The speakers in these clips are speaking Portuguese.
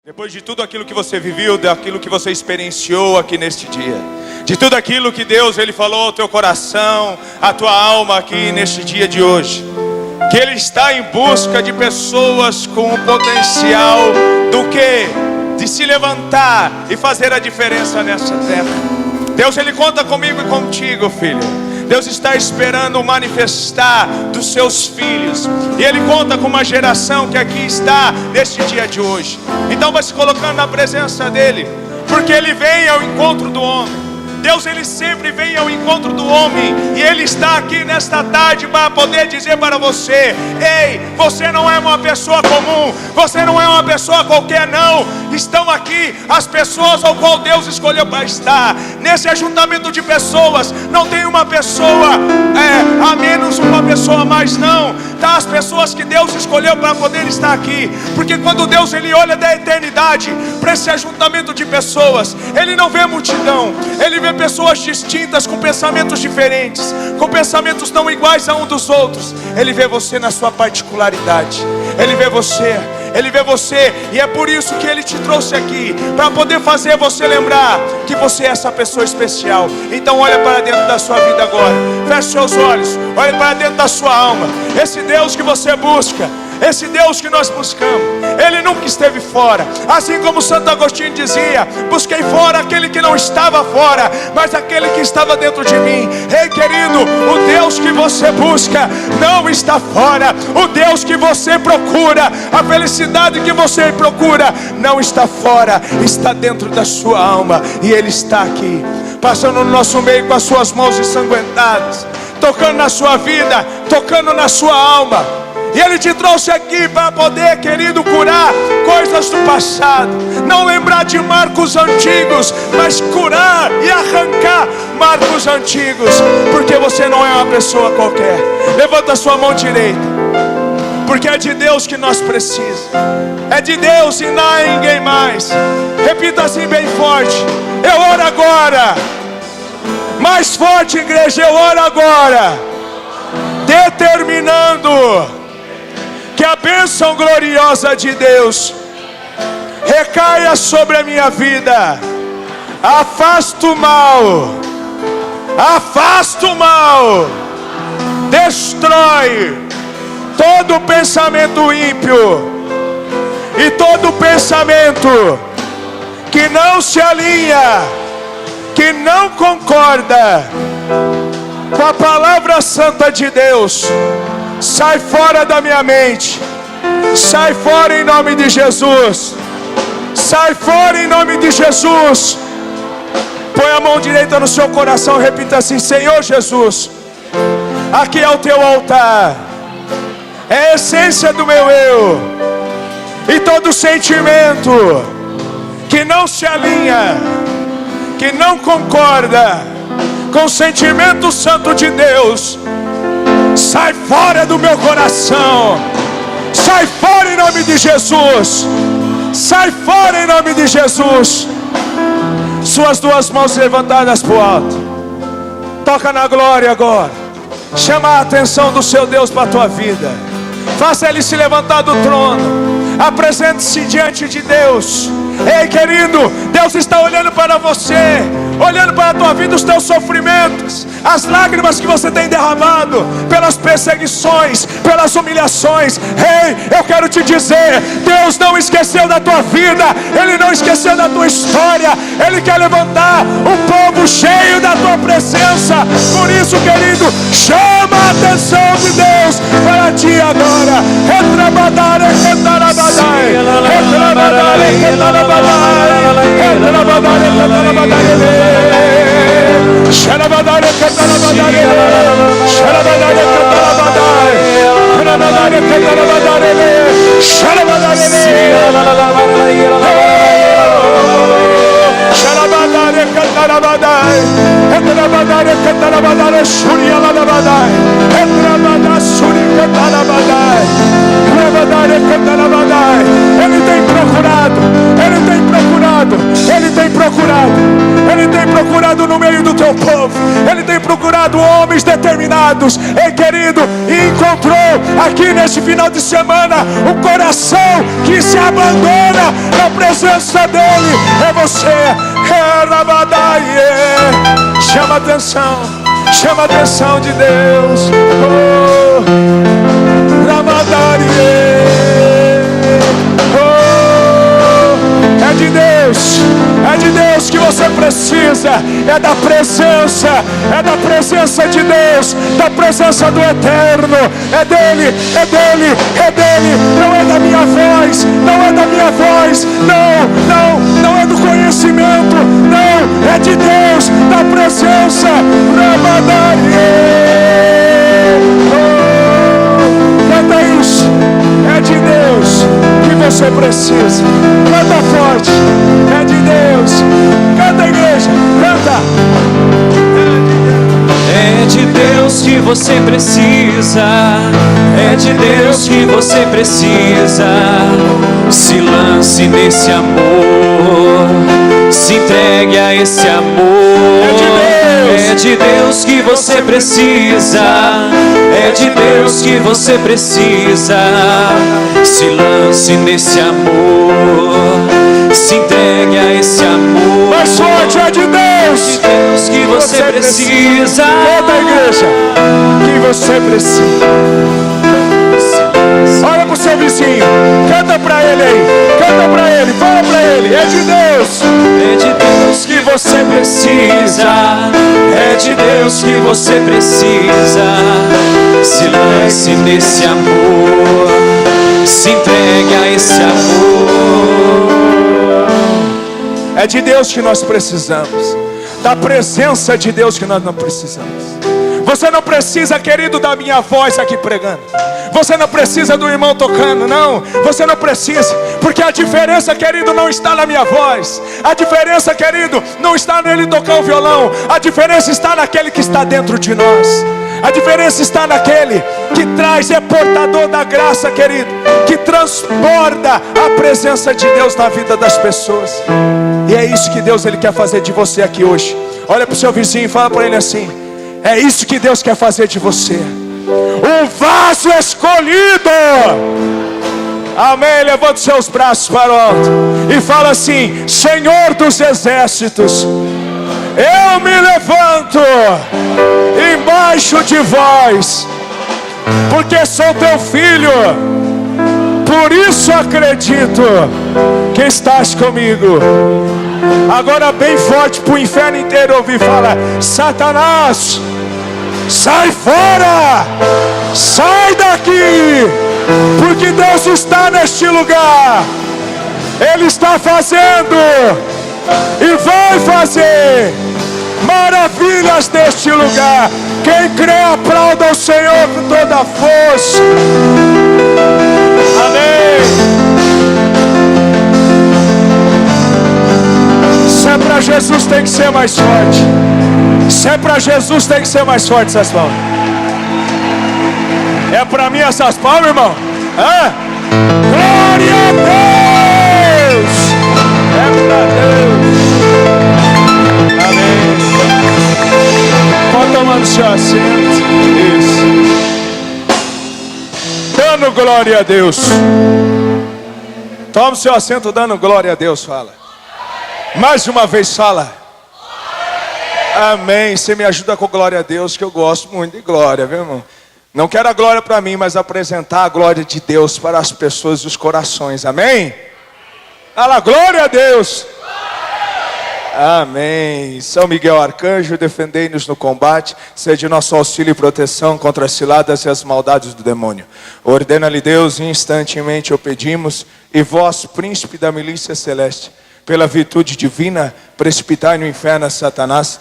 Depois de tudo aquilo que você viveu, daquilo que você experienciou aqui neste dia, de tudo aquilo que Deus Ele falou ao teu coração, à tua alma aqui neste dia de hoje, que Ele está em busca de pessoas com o potencial do quê? De se levantar e fazer a diferença nessa terra. Deus Ele conta comigo e contigo, filho. Deus está esperando manifestar dos seus filhos. E Ele conta com uma geração que aqui está neste dia de hoje. Então vai se colocando na presença dEle, porque Ele vem ao encontro do homem. Deus Ele sempre vem ao encontro do homem. E Ele está aqui nesta tarde para poder dizer para você: ei, você não é uma pessoa comum, você não é uma pessoa qualquer, não. Estão aqui as pessoas ao qual Deus escolheu para estar. Nesse ajuntamento de pessoas não tem uma pessoa a menos, uma pessoa a mais, não. Tá, as pessoas que Deus escolheu para poder estar aqui. Porque quando Deus Ele olha da eternidade para esse ajuntamento de pessoas, Ele não vê multidão, Ele vê pessoas distintas, com pensamentos diferentes, com pensamentos não iguais a um dos outros. Ele vê você na sua particularidade. Ele vê você. Ele vê você, e é por isso que Ele te trouxe aqui, para poder fazer você lembrar que você é essa pessoa especial. Então olha para dentro da sua vida agora, feche seus olhos, olha para dentro da sua alma. Esse Deus que você busca, esse Deus que nós buscamos, Ele nunca esteve fora. Assim como Santo Agostinho dizia: busquei fora aquele que não estava fora, mas aquele que estava dentro de mim. Ei, querido, o Deus que você busca não está fora. O Deus que você procura, a felicidade que você procura, não está fora, está dentro da sua alma. E Ele está aqui, passando no nosso meio com as suas mãos ensanguentadas, tocando na sua vida, tocando na sua alma. E Ele te trouxe aqui para poder, querido, curar coisas do passado. Não lembrar de marcos antigos, mas curar e arrancar marcos antigos. Porque você não é uma pessoa qualquer. Levanta a sua mão direita, porque é de Deus que nós precisamos. É de Deus e não é ninguém mais. Repita assim bem forte: eu oro agora. Mais forte, igreja: eu oro agora, determinando que a bênção gloriosa de Deus recaia sobre a minha vida. Afasta o mal, afasta o mal, destrói todo pensamento ímpio e todo pensamento que não se alinha, que não concorda com a palavra santa de Deus. Sai fora da minha mente, sai fora em nome de Jesus, sai fora em nome de Jesus. Põe a mão direita no seu coração, repita assim: Senhor Jesus, aqui é o teu altar, é a essência do meu eu, e todo sentimento que não se alinha, que não concorda com o sentimento santo de Deus, sai fora do meu coração. Sai fora em nome de Jesus. Sai fora em nome de Jesus. Suas duas mãos levantadas para o alto. Toca na glória agora. Chama a atenção do seu Deus para a tua vida. Faça Ele se levantar do trono. Apresente-se diante de Deus. Ei, querido, Deus está olhando para você, olhando para a tua vida, os teus sofrimentos, as lágrimas que você tem derramado, pelas perseguições, pelas humilhações. Ei, eu quero te dizer: Deus não esqueceu da tua vida, Ele não esqueceu da tua história. Ele quer levantar um povo cheio da tua presença. Por isso, querido, chama a atenção de Deus para ti agora. Retrabadare, retrabadare, retrabadare, retrabadare. Sharabadare katarabadare, sharabadare katarabadare, sharabadare katarabadare, sharabadare katarabadare, katarabadare katarabadare, shuria ladabadare, katarabadare shuria katarabadare, katarabadare katarabadare. Ele tem procurado, Ele tem procurado, Ele tem procurado, Ele tem procurado no meio do teu povo. Ele tem procurado homens determinados em que querido, e encontrou aqui neste final de semana um coração que se abandona na presença dele, é você. Chama a atenção de Deus. É de Deus que você precisa, é da presença de Deus, da presença do Eterno, é dele, não é da minha voz, não é do conhecimento, não, é de Deus, da presença. Canta isso, é de Deus que você precisa. Canta forte, é de Deus. Canta, igreja, canta. É de Deus que você precisa, é de Deus que você precisa. Se lance nesse amor, se entregue a esse amor. É de Deus que você precisa, é de Deus que você precisa. Se lance nesse amor, se entregue a esse amor. Mais forte, é de Deus que você precisa. Toda a igreja que você precisa. Olha pro seu vizinho, canta pra ele aí, canta pra ele, fala pra ele. É de Deus que você precisa, é de Deus que você precisa. Se lance nesse amor, se entregue a esse amor. É de Deus que nós precisamos, da presença de Deus que nós não precisamos. Você não precisa, querido, da minha voz aqui pregando. Você não precisa do irmão tocando, não. Você não precisa, porque a diferença, querido, não está na minha voz. A diferença, querido, não está nele tocar o violão. A diferença está naquele que está dentro de nós. A diferença está naquele que traz, é portador da graça, querido, que transborda a presença de Deus na vida das pessoas. E é isso que Deus ele quer fazer de você aqui hoje. Olha para o seu vizinho e fala para ele assim: é isso que Deus quer fazer de você, um vaso escolhido. Amém. Levante seus braços para o alto e fala assim: Senhor dos exércitos, eu me levanto embaixo de vós, porque sou teu filho, por isso acredito que estás comigo. Agora bem forte para o inferno inteiro ouvir, fala: Satanás, sai fora, sai daqui, porque Deus está neste lugar. Ele está fazendo e vai fazer maravilhas neste lugar. Quem crê, aplauda o Senhor com toda a força. Amém. Se é para Jesus, tem que ser mais forte. Se é para Jesus, tem que ser mais forte essas palmas. É para mim essas palmas, irmão? Hã? Glória a Deus! É para Deus. Amém. Pode tomar no seu assento. Isso. Dando glória a Deus. Toma o seu assento dando glória a Deus, fala. Mais uma vez fala. Amém. Você me ajuda com glória a Deus, que eu gosto muito de glória, viu, irmão? Não quero a glória para mim, mas apresentar a glória de Deus para as pessoas e os corações. Amém? Fala, glória a Deus. Amém. São Miguel Arcanjo, defendei-nos no combate, sede nosso auxílio e proteção contra as ciladas e as maldades do demônio. Ordena-lhe Deus, instantemente o pedimos, e vós, príncipe da milícia celeste, pela virtude divina, precipitai no inferno a Satanás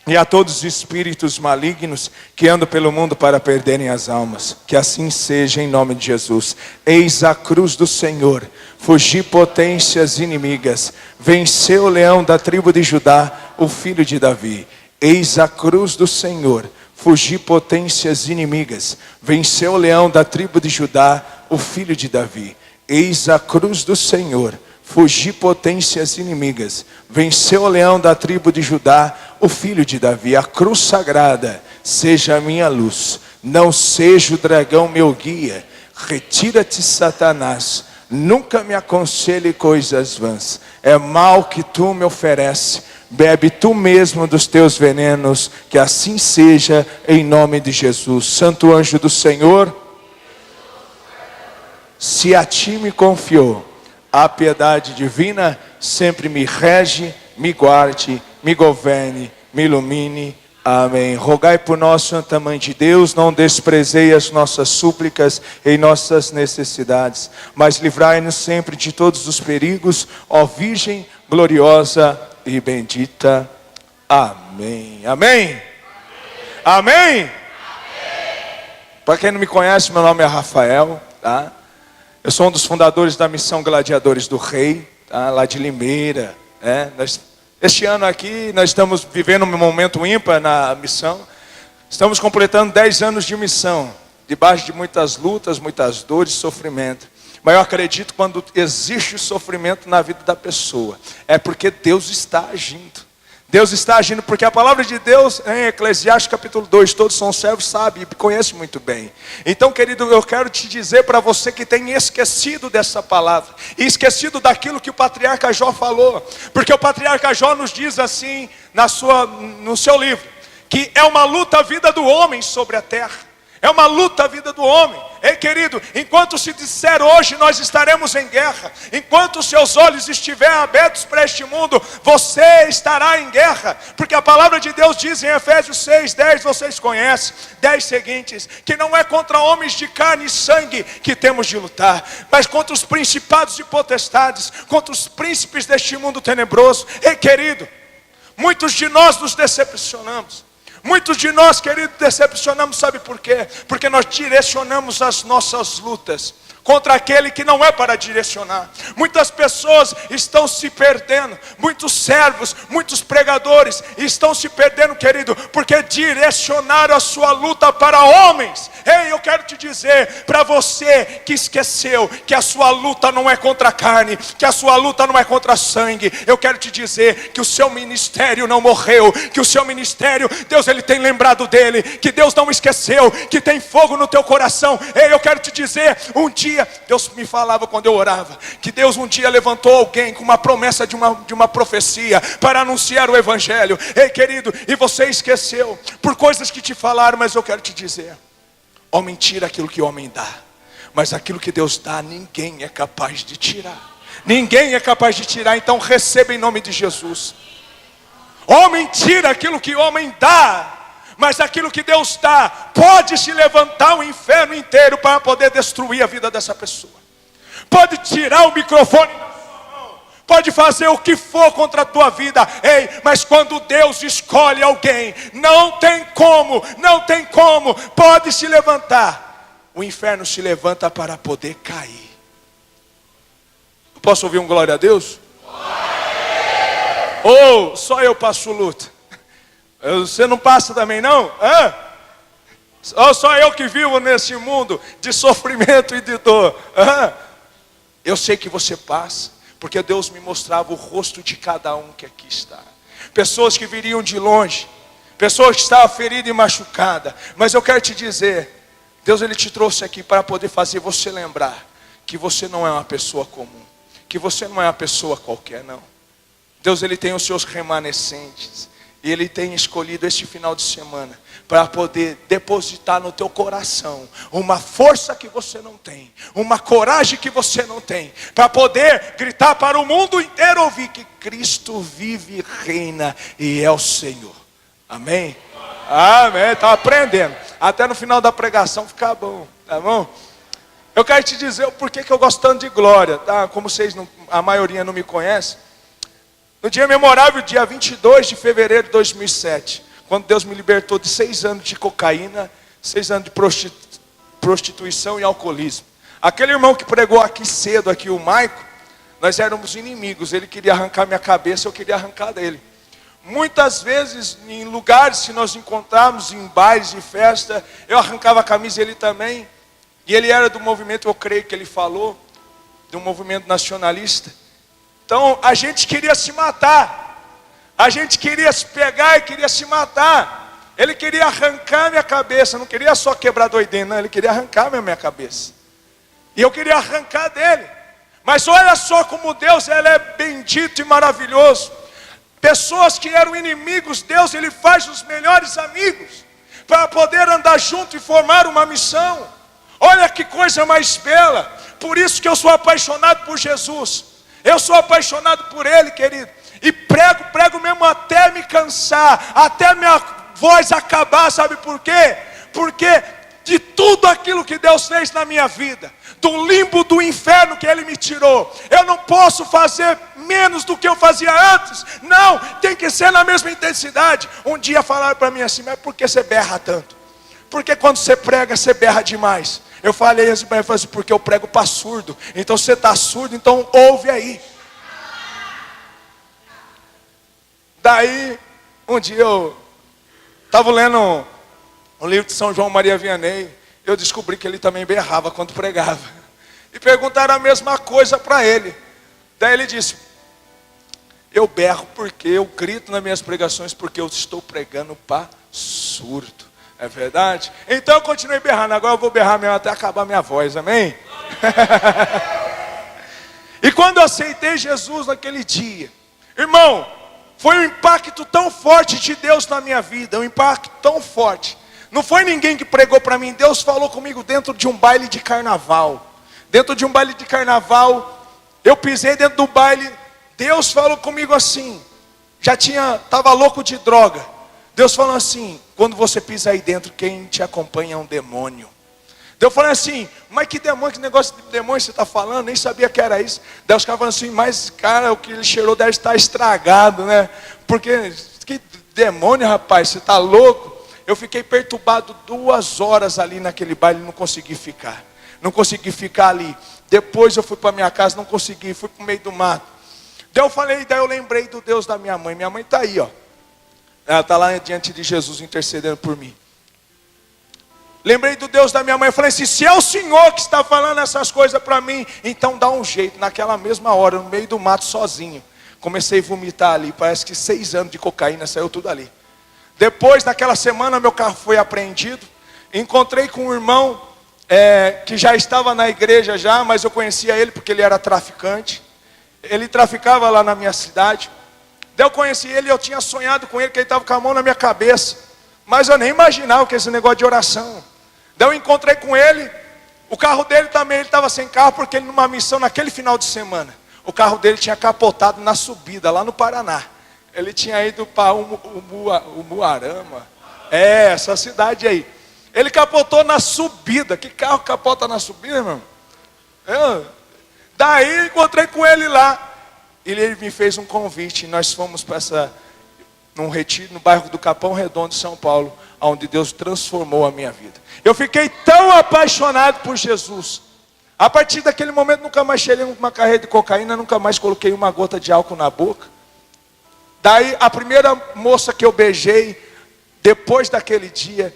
e a todos os espíritos malignos que andam pelo mundo para perderem as almas. Que assim seja em nome de Jesus. Eis a cruz do Senhor, fugi potências inimigas, venceu o leão da tribo de Judá, o filho de Davi. Eis a cruz do Senhor, fugi potências inimigas, venceu o leão da tribo de Judá, o filho de Davi. Eis a cruz do Senhor, fugi potências inimigas, venceu o leão da tribo de Judá, o filho de Davi. A cruz sagrada seja a minha luz, Não seja o dragão meu guia. Retira-te, Satanás. Nunca me aconselhe coisas vãs. É mal que tu me oferece. Bebe tu mesmo dos teus venenos. Que assim seja, em nome de Jesus. Santo anjo do Senhor, se a ti me confiou, a piedade divina sempre me rege, me guarde, me governe, me ilumine. Amém. Rogai por nós, Santa Mãe de Deus, não desprezei as nossas súplicas em nossas necessidades, mas livrai-nos sempre de todos os perigos, ó Virgem gloriosa e bendita. Amém. Amém. Amém. Para quem não me conhece, meu nome é Rafael, tá? Eu sou um dos fundadores da Missão Gladiadores do Rei, tá? Lá de Limeira, né? Este ano aqui nós estamos vivendo um momento ímpar na missão. Estamos completando 10 anos de missão, debaixo de muitas lutas, muitas dores e sofrimento. Mas eu acredito que quando existe sofrimento na vida da pessoa, é porque Deus está agindo. Deus está agindo porque a palavra de Deus, em Eclesiastes capítulo 2, todos são servos, sabe, e conhecem muito bem. Então, querido, eu quero te dizer para você que tem esquecido dessa palavra, e esquecido daquilo que o patriarca Jó falou, porque o patriarca Jó nos diz assim, no seu livro, que é uma luta a vida do homem sobre a terra. É uma luta a vida do homem. Ei, querido, enquanto se disser hoje nós estaremos em guerra, enquanto os seus olhos estiverem abertos para este mundo, você estará em guerra, porque a palavra de Deus diz em Efésios 6, 10, vocês conhecem, 10 seguintes, que não é contra homens de carne e sangue que temos de lutar, mas contra os principados e potestades, contra os príncipes deste mundo tenebroso. Ei, querido, muitos de nós nos decepcionamos. Muitos de nós, queridos, decepcionamos, sabe por quê? Porque nós direcionamos as nossas lutas contra aquele que não é para direcionar. Muitas pessoas estão se perdendo, muitos servos, muitos pregadores estão se perdendo, querido, porque direcionaram a sua luta para homens. Ei, eu quero te dizer, para você que esqueceu que a sua luta não é contra a carne, que a sua luta não é contra sangue, eu quero te dizer que o seu ministério não morreu, que o seu ministério, Deus ele tem lembrado dele, que Deus não esqueceu, que tem fogo no teu coração. Ei, eu quero te dizer, um dia Deus me falava quando eu orava, que Deus um dia levantou alguém com uma promessa de uma profecia para anunciar o evangelho. Ei, querido, e você esqueceu por coisas que te falaram, mas eu quero te dizer, homem tira aquilo que homem dá, mas aquilo que Deus dá, ninguém é capaz de tirar. Ninguém é capaz de tirar, então receba em nome de Jesus. Homem tira aquilo que homem dá, mas aquilo que Deus dá, pode se levantar o inferno inteiro para poder destruir a vida dessa pessoa. Pode tirar o microfone da sua mão, pode fazer o que for contra a tua vida. Ei, mas quando Deus escolhe alguém, não tem como, pode se levantar. O inferno se levanta para poder cair. Eu posso ouvir um glória a Deus? Ou só eu passo luta? Você não passa também não? Ou só eu que vivo nesse mundo de sofrimento e de dor? Eu sei que você passa, porque Deus me mostrava o rosto de cada um que aqui está. Pessoas que viriam de longe, pessoas que estavam feridas e machucadas. Mas eu quero te dizer, Deus ele te trouxe aqui para poder fazer você lembrar que você não é uma pessoa comum, que você não é uma pessoa qualquer, não. Deus ele tem os seus remanescentes. E Ele tem escolhido este final de semana para poder depositar no teu coração uma força que você não tem, uma coragem que você não tem, para poder gritar para o mundo inteiro ouvir que Cristo vive e reina e é o Senhor. Amém? Amém, está aprendendo. Até no final da pregação ficar bom, tá bom? Eu quero te dizer o porquê que eu gosto tanto de glória, tá? Como vocês, a maioria não me conhece. No dia memorável, dia 22 de fevereiro de 2007, quando Deus me libertou de 6 anos de cocaína, 6 anos de prostituição e alcoolismo. Aquele irmão que pregou aqui cedo, aqui o Maico, nós éramos inimigos. Ele queria arrancar minha cabeça, eu queria arrancar dele. Muitas vezes, em lugares que nós encontrávamos, em bares e festa, eu arrancava a camisa dele também. E ele era do movimento, eu creio que ele falou, do movimento nacionalista. Então a gente queria se matar, a gente queria se pegar e queria se matar. Ele queria arrancar minha cabeça, não queria só quebrar doideira, não, ele queria arrancar minha cabeça. E eu queria arrancar dele. Mas olha só como Deus, ele é bendito e maravilhoso. Pessoas que eram inimigos, Deus, ele faz os melhores amigos, para poder andar junto e formar uma missão. Olha que coisa mais bela. Por isso que eu sou apaixonado por Jesus. Eu sou apaixonado por Ele, querido. E prego mesmo até me cansar, até minha voz acabar, sabe por quê? Porque de tudo aquilo que Deus fez na minha vida, do limbo do inferno que Ele me tirou, eu não posso fazer menos do que eu fazia antes. Não, tem que ser na mesma intensidade. Um dia falaram para mim assim: mas por que você berra tanto? Porque quando você prega, você berra demais. Eu falei assim para ele, porque eu prego para surdo. Então você está surdo, então ouve aí. Daí, um dia eu estava lendo um livro de São João Maria Vianney. Eu descobri que ele também berrava quando pregava. E perguntaram a mesma coisa para ele. Daí ele disse: eu berro porque eu grito nas minhas pregações, porque eu estou pregando para surdo. É verdade? Então eu continuei berrando. Agora eu vou berrar mesmo até acabar minha voz, amém? E quando eu aceitei Jesus naquele dia, irmão, foi um impacto tão forte de Deus na minha vida. Um impacto tão forte. Não foi ninguém que pregou para mim. Deus falou comigo dentro de um baile de carnaval. Dentro de um baile de carnaval, eu pisei dentro do baile. Deus falou comigo assim. Estava louco de droga. Deus falou assim: quando você pisa aí dentro, quem te acompanha é um demônio. Deus falou assim: mas que demônio, que negócio de demônio você está falando? Nem sabia que era isso. Deus ficava falando assim: mas cara, o que ele cheirou deve estar estragado, né? Porque, que demônio, rapaz, você está louco? Eu fiquei perturbado 2 horas ali naquele baile, não consegui ficar. Não consegui ficar ali. Depois eu fui para minha casa, não consegui, fui para o meio do mato. Daí eu lembrei do Deus da minha mãe. Minha mãe está aí, ó. Ela está lá diante de Jesus intercedendo por mim. Lembrei do Deus da minha mãe. Eu falei assim: se é o Senhor que está falando essas coisas para mim, então dá um jeito. Naquela mesma hora, no meio do mato, sozinho, comecei a vomitar ali. Parece que 6 anos de cocaína saiu tudo ali. Depois, naquela semana, meu carro foi apreendido. Encontrei com um irmão que já estava na igreja já, mas eu conhecia ele porque ele era traficante. Ele traficava lá na minha cidade. Daí eu conheci ele, eu tinha sonhado com ele, que ele estava com a mão na minha cabeça. Mas eu nem imaginava que esse negócio de oração. Daí eu encontrei com ele. O carro dele também, ele estava sem carro, porque ele numa missão naquele final de semana. O carro dele tinha capotado na subida, lá no Paraná. Ele tinha ido para Umuarama. Essa cidade aí. Ele capotou na subida. Que carro capota na subida, irmão? Daí eu encontrei com ele lá. Ele me fez um convite. Nós fomos para num retiro no bairro do Capão Redondo, São Paulo, onde Deus transformou a minha vida. Eu fiquei tão apaixonado por Jesus. A partir daquele momento, nunca mais cheirei uma carreira de cocaína, nunca mais coloquei uma gota de álcool na boca. Daí, a primeira moça que eu beijei, depois daquele dia,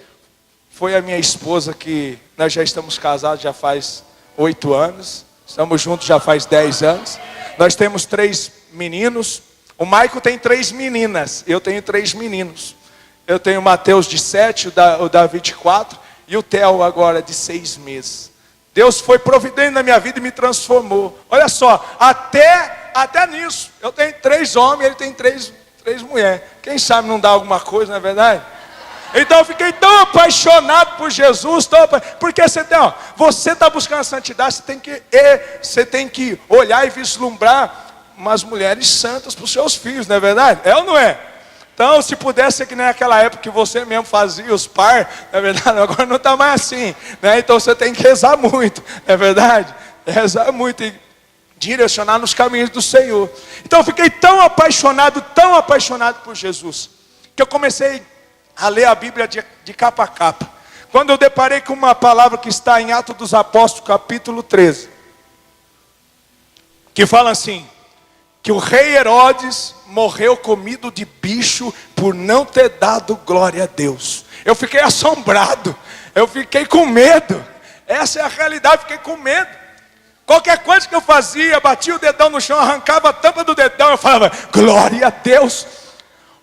foi a minha esposa, que nós já estamos casados já faz 8 anos. Estamos juntos já faz 10 anos. Nós temos 3 meninos. O Maico tem 3 meninas. Eu tenho 3 meninos. Eu tenho o Mateus de 7, o Davi de 4 e o Theo agora de 6 meses. Deus foi providente na minha vida e me transformou. Olha só, até nisso. Eu tenho 3 homens, ele tem 3 mulheres. Quem sabe não dá alguma coisa, não é verdade? Então eu fiquei tão apaixonado por Jesus, porque você está buscando a santidade, você tem que olhar e vislumbrar umas mulheres santas para os seus filhos, não é verdade? É ou não é? Então, se pudesse ser que nem naquela época que você mesmo fazia os par, não é verdade? Agora não está mais assim, né? Então você tem que rezar muito, não é verdade? Rezar muito e direcionar nos caminhos do Senhor. Então eu fiquei tão apaixonado por Jesus, que eu comecei a ler a Bíblia de capa a capa. Quando eu deparei com uma palavra que está em Atos dos Apóstolos, capítulo 13, que fala assim: que o rei Herodes morreu comido de bicho por não ter dado glória a Deus. Eu fiquei assombrado, eu fiquei com medo. Essa é a realidade, fiquei com medo. Qualquer coisa que eu fazia, batia o dedão no chão, arrancava a tampa do dedão, eu falava: glória a Deus.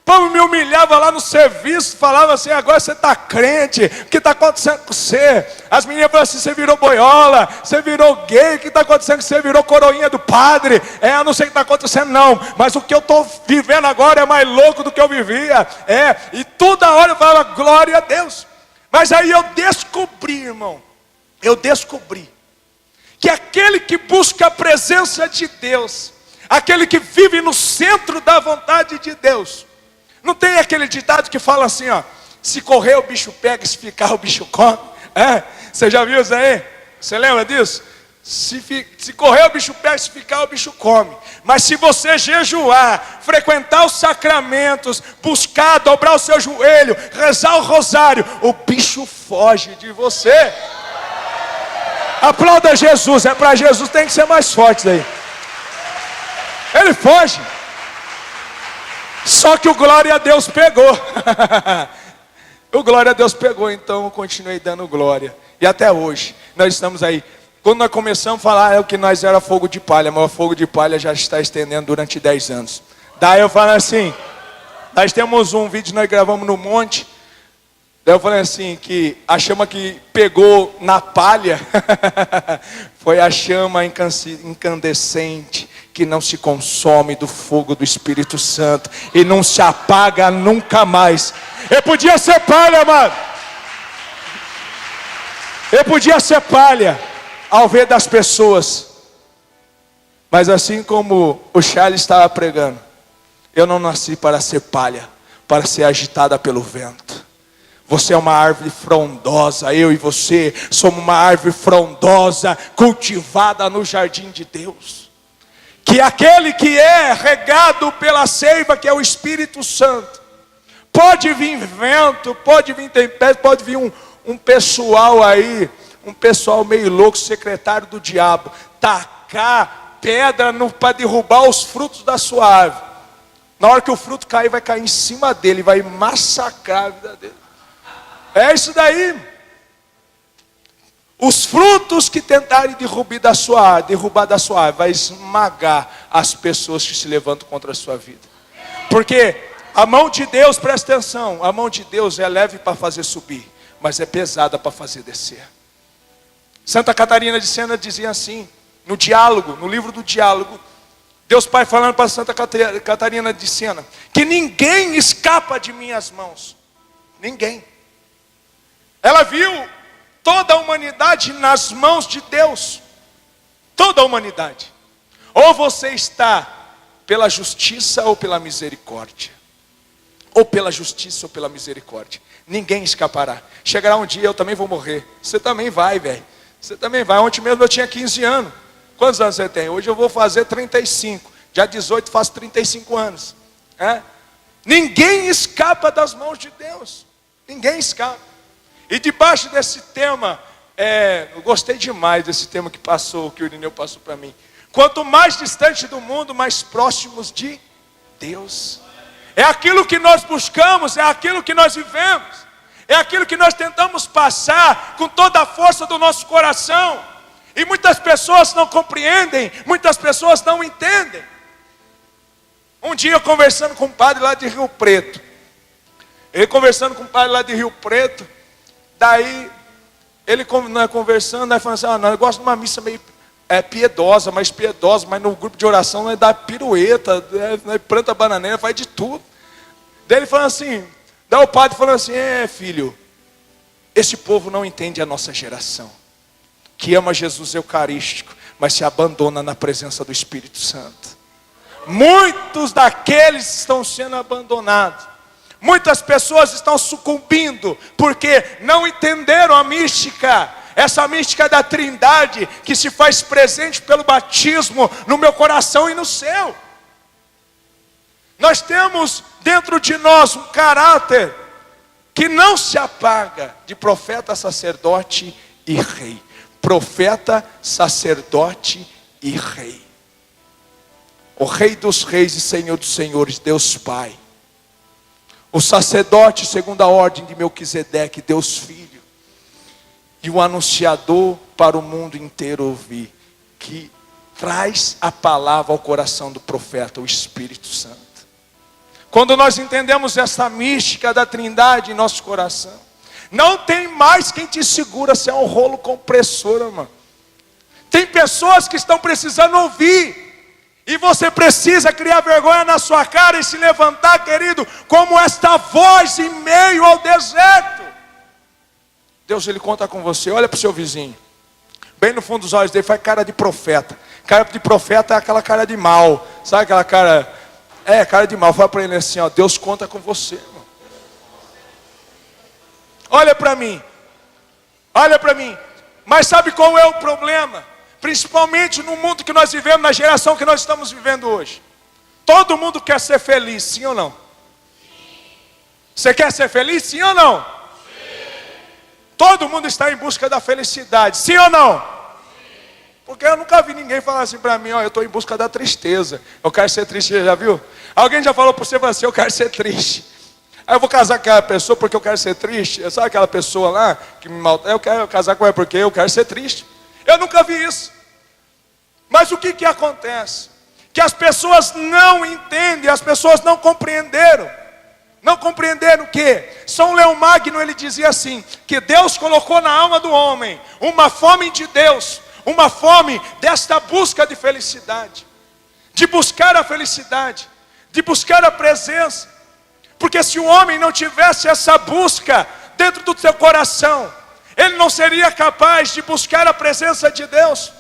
povo me humilhava lá no serviço, falava assim: agora você está crente, o que está acontecendo com você? As meninas falavam assim: você virou boiola, você virou gay, o que está acontecendo? Você virou coroinha do padre. Eu não sei o que está acontecendo não, mas o que eu estou vivendo agora é mais louco do que eu vivia. E toda hora eu falava: glória a Deus. Mas aí eu descobri, irmão, que aquele que busca a presença de Deus, aquele que vive no centro da vontade de Deus, não tem aquele ditado que fala assim, ó: se correr o bicho pega, se ficar o bicho come. Você já viu isso aí? Você lembra disso? Se correr o bicho pega, se ficar o bicho come. Mas se você jejuar, frequentar os sacramentos, buscar, dobrar o seu joelho, rezar o rosário, o bicho foge de você. Aplauda Jesus, para Jesus tem que ser mais forte daí. Ele foge. Só que o glória a Deus pegou. O glória a Deus pegou, então eu continuei dando glória. E até hoje, nós estamos aí. Quando nós começamos a falar que nós era fogo de palha, mas o fogo de palha já está estendendo durante 10 anos. Daí eu falo assim, nós temos um vídeo que nós gravamos no monte. Daí eu falei assim, que a chama que pegou na palha foi a chama incandescente, que não se consome do fogo do Espírito Santo e não se apaga nunca mais. Eu podia ser palha, mano. Eu podia ser palha ao ver das pessoas. Mas assim como o Charles estava pregando, eu não nasci para ser palha, para ser agitada pelo vento. Você é uma árvore frondosa, eu e você somos uma árvore frondosa, cultivada no jardim de Deus. Que aquele que é regado pela seiva, que é o Espírito Santo, pode vir vento, pode vir tempestade, pode vir um pessoal aí, um pessoal meio louco, secretário do diabo, tacar pedra para derrubar os frutos da sua árvore. Na hora que o fruto cair, vai cair em cima dele, vai massacrar a vida dele. É isso daí. Os frutos que tentarem derrubar da sua árvore, vai esmagar as pessoas que se levantam contra a sua vida. Porque a mão de Deus, presta atenção, a mão de Deus é leve para fazer subir, mas é pesada para fazer descer. Santa Catarina de Sena dizia assim, no diálogo, no livro do diálogo, Deus Pai falando para Santa Catarina de Sena, que ninguém escapa de minhas mãos. Ninguém. Ela viu toda a humanidade nas mãos de Deus. Toda a humanidade. Ou você está pela justiça ou pela misericórdia. Ou pela justiça ou pela misericórdia. Ninguém escapará. Chegará um dia, eu também vou morrer. Você também vai, velho. Você também vai. Ontem mesmo eu tinha 15 anos. Quantos anos você tem? Hoje eu vou fazer 35. Dia 18 faço 35 anos. Ninguém escapa das mãos de Deus. Ninguém escapa. E debaixo desse tema, eu gostei demais desse tema que o Irineu passou para mim. Quanto mais distante do mundo, mais próximos de Deus. É aquilo que nós buscamos, é aquilo que nós vivemos. É aquilo que nós tentamos passar com toda a força do nosso coração. E muitas pessoas não compreendem, muitas pessoas não entendem. Um dia eu conversando com um padre lá de Rio Preto. Daí, ele conversando, nós falamos assim, eu gosto de uma missa meio piedosa, mas no grupo de oração nós dá pirueta, nós planta bananeira, faz de tudo. Daí ele falando assim, daí o padre falando assim, filho, esse povo não entende a nossa geração, que ama Jesus Eucarístico, mas se abandona na presença do Espírito Santo. Muitos daqueles estão sendo abandonados. Muitas pessoas estão sucumbindo porque não entenderam a mística, essa mística da Trindade que se faz presente pelo batismo no meu coração e no seu. Nós temos dentro de nós um caráter que não se apaga de profeta, sacerdote e rei. Profeta, sacerdote e rei. O Rei dos Reis e Senhor dos Senhores, Deus Pai. O sacerdote segundo a ordem de Melquisedeque, Deus Filho. E o anunciador para o mundo inteiro ouvir, que traz a palavra ao coração do profeta, o Espírito Santo. Quando nós entendemos essa mística da Trindade em nosso coração, não tem mais quem te segura se é um rolo compressor, irmão. Tem pessoas que estão precisando ouvir. E você precisa criar vergonha na sua cara e se levantar, querido, como esta voz em meio ao deserto. Deus, Ele conta com você. Olha para o seu vizinho. Bem no fundo dos olhos dele faz cara de profeta. Cara de profeta é aquela cara de mal. Sabe aquela cara? É, cara de mal. Fala para ele assim, ó, Deus conta com você, irmão. Olha para mim. Olha para mim. Mas sabe qual é o problema? Principalmente no mundo que nós vivemos, na geração que nós estamos vivendo hoje. Todo mundo quer ser feliz, sim ou não? Você quer ser feliz, sim ou não? Todo mundo está em busca da felicidade, sim ou não? Porque eu nunca vi ninguém falar assim para mim, ó, eu estou em busca da tristeza. Eu quero ser triste, você já viu? Alguém já falou para você assim, eu quero ser triste. Aí eu vou casar com aquela pessoa porque eu quero ser triste. Sabe aquela pessoa lá que me maltrata? Eu quero casar com ela porque eu quero ser triste. Eu nunca vi isso. Mas o que acontece? Que as pessoas não entendem, as pessoas não compreenderam. Não compreenderam o quê? São Leão Magno, ele dizia assim, que Deus colocou na alma do homem uma fome de Deus, uma fome desta busca de felicidade, de buscar a felicidade, de buscar a presença. Porque se o homem não tivesse essa busca dentro do seu coração, ele não seria capaz de buscar a presença de Deus.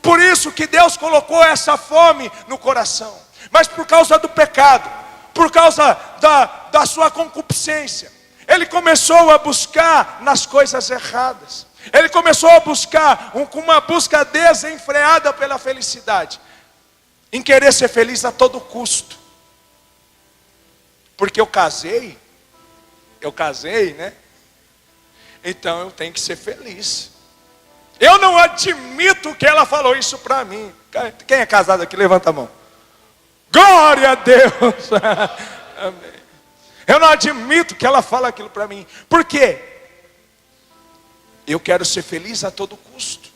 Por isso que Deus colocou essa fome no coração. Mas por causa do pecado, por causa da sua concupiscência, ele começou a buscar nas coisas erradas. Ele começou a buscar uma busca desenfreada pela felicidade, em querer ser feliz a todo custo. Porque eu casei, né? Então eu tenho que ser feliz. Eu não admito que ela falou isso para mim. Quem é casado aqui, levanta a mão. Glória a Deus. Amém. Eu não admito que ela fale aquilo para mim. Por quê? Eu quero ser feliz a todo custo.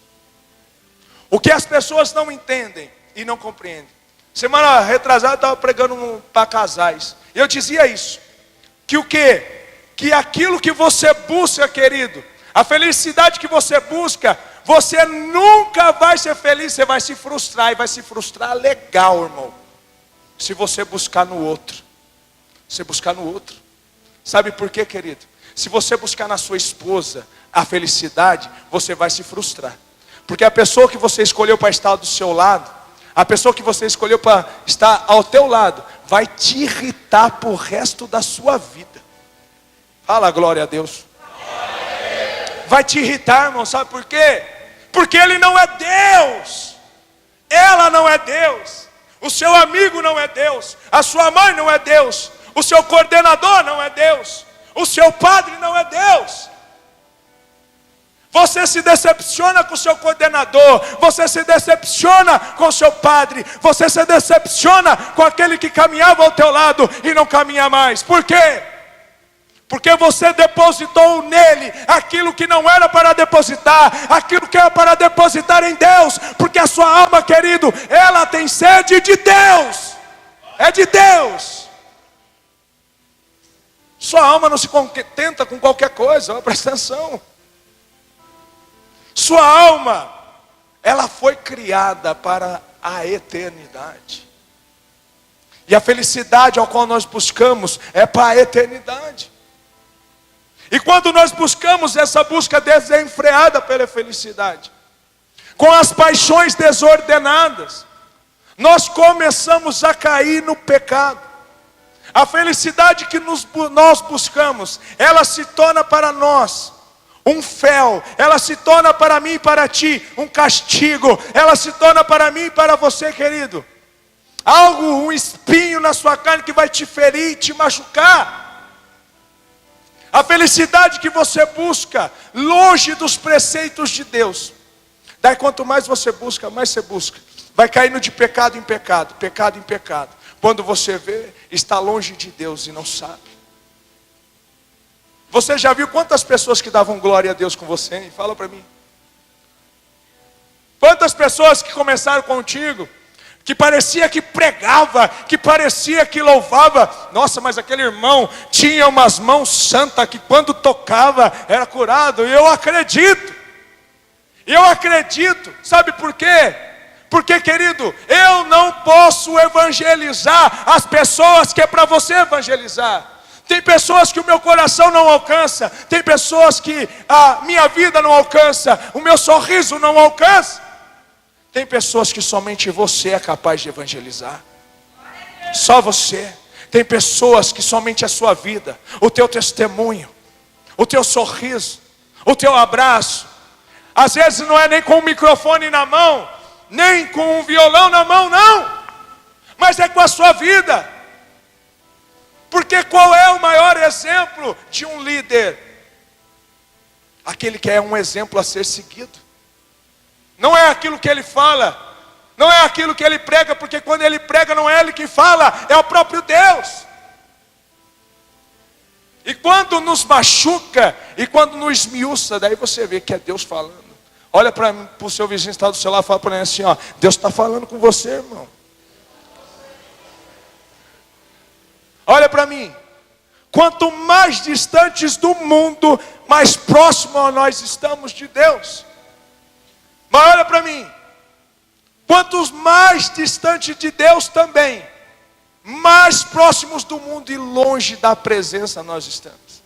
O que as pessoas não entendem e não compreendem. Semana retrasada eu estava pregando para casais. E eu dizia isso. Que o quê? Que aquilo que você busca, querido, a felicidade que você busca, você nunca vai ser feliz, você vai se frustrar, e vai se frustrar legal, irmão, se você buscar no outro. Você buscar no outro. Sabe por quê, querido? Se você buscar na sua esposa a felicidade, você vai se frustrar. Porque a pessoa que você escolheu para estar do seu lado, a pessoa que você escolheu para estar ao teu lado, vai te irritar por resto da sua vida. Fala glória a Deus. Vai te irritar, irmão, sabe por quê? Porque ele não é Deus. Ela não é Deus. O seu amigo não é Deus. A sua mãe não é Deus. O seu coordenador não é Deus. O seu padre não é Deus. Você se decepciona com o seu coordenador. Você se decepciona com o seu padre. Você se decepciona com aquele que caminhava ao teu lado e não caminha mais. Por quê? Porque você depositou nele aquilo que não era para depositar, aquilo que era para depositar em Deus. Porque a sua alma, querido, ela tem sede de Deus. É de Deus. Sua alma não se contenta com qualquer coisa, presta atenção. Sua alma, ela foi criada para a eternidade. E a felicidade ao qual nós buscamos é para a eternidade. E quando nós buscamos essa busca desenfreada pela felicidade, com as paixões desordenadas, nós começamos a cair no pecado. A felicidade que nós buscamos, ela se torna para nós um fel, ela se torna para mim e para ti um castigo, ela se torna para mim e para você, querido, algo, um espinho na sua carne que vai te ferir e te machucar. A felicidade que você busca, longe dos preceitos de Deus, daí quanto mais você busca, mais você busca, vai caindo de pecado em pecado, pecado em pecado. Quando você vê, está longe de Deus e não sabe. Você já viu quantas pessoas que davam glória a Deus com você? Fala para mim. Quantas pessoas que começaram contigo, que parecia que pregava, que parecia que louvava. Nossa, mas aquele irmão tinha umas mãos santas que quando tocava era curado. E eu acredito. Sabe por quê? Porque, querido, eu não posso evangelizar as pessoas que é para você evangelizar. Tem pessoas que o meu coração não alcança. Tem pessoas que a minha vida não alcança. O meu sorriso não alcança. Tem pessoas que somente você é capaz de evangelizar. Só você. Tem pessoas que somente a sua vida, o teu testemunho, o teu sorriso, o teu abraço. Às vezes não é nem com o microfone na mão, nem com um violão na mão, não. Mas é com a sua vida. Porque qual é o maior exemplo de um líder? Aquele que é um exemplo a ser seguido. Não é aquilo que ele fala, não é aquilo que ele prega, porque quando ele prega não é ele que fala, é o próprio Deus. E quando nos machuca, e quando nos esmiuça, daí você vê que é Deus falando. Olha para o seu vizinho que está do seu lado e fala para ele assim, ó, Deus está falando com você, irmão. Olha para mim. Quanto mais distantes do mundo, mais próximo nós estamos de Deus. Mas olha para mim, quantos mais distantes de Deus também, mais próximos do mundo e longe da presença nós estamos.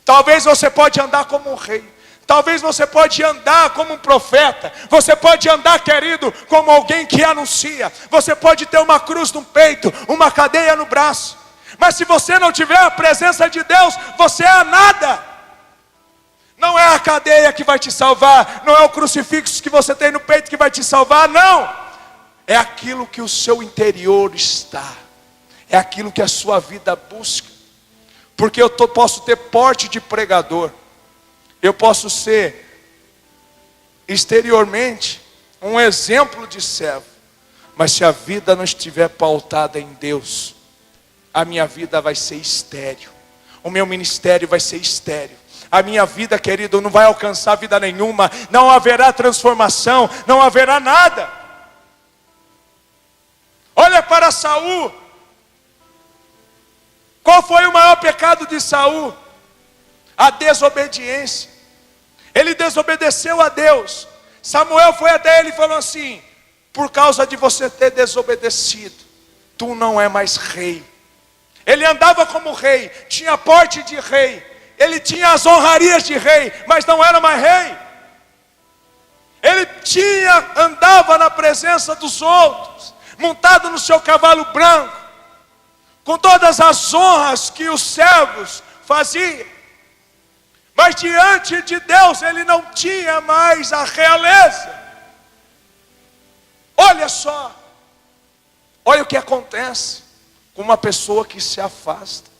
Talvez você pode andar como um rei, talvez você pode andar como um profeta, você pode andar, querido, como alguém que anuncia, você pode ter uma cruz no peito, uma cadeia no braço, mas se você não tiver a presença de Deus, você é nada. Não é a cadeia que vai te salvar, não é o crucifixo que você tem no peito que vai te salvar, não. É aquilo que o seu interior está, é aquilo que a sua vida busca. Porque eu posso ter porte de pregador, eu posso ser exteriormente um exemplo de servo, mas se a vida não estiver pautada em Deus, a minha vida vai ser estéril, o meu ministério vai ser estéril. A minha vida, querido, não vai alcançar vida nenhuma. Não haverá transformação, não haverá nada. Olha para Saul. Qual foi o maior pecado de Saul? A desobediência. Ele desobedeceu a Deus. Samuel foi até ele e falou assim: por causa de você ter desobedecido, tu não é mais rei. Ele andava como rei, tinha porte de rei, ele tinha as honrarias de rei, mas não era mais rei. Ele andava na presença dos outros, montado no seu cavalo branco, com todas as honras que os servos faziam. Mas diante de Deus ele não tinha mais a realeza. Olha só, olha o que acontece com uma pessoa que se afasta.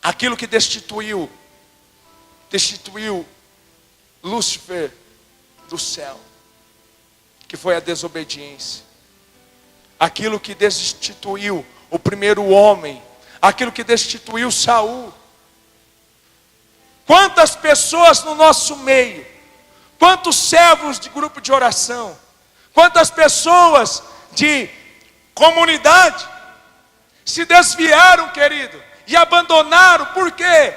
Aquilo que destituiu Lúcifer do céu, que foi a desobediência. Aquilo que destituiu o primeiro homem, aquilo que destituiu Saul. Quantas pessoas no nosso meio, quantos servos de grupo de oração, quantas pessoas de comunidade se desviaram, querido, e abandonaram. Por quê?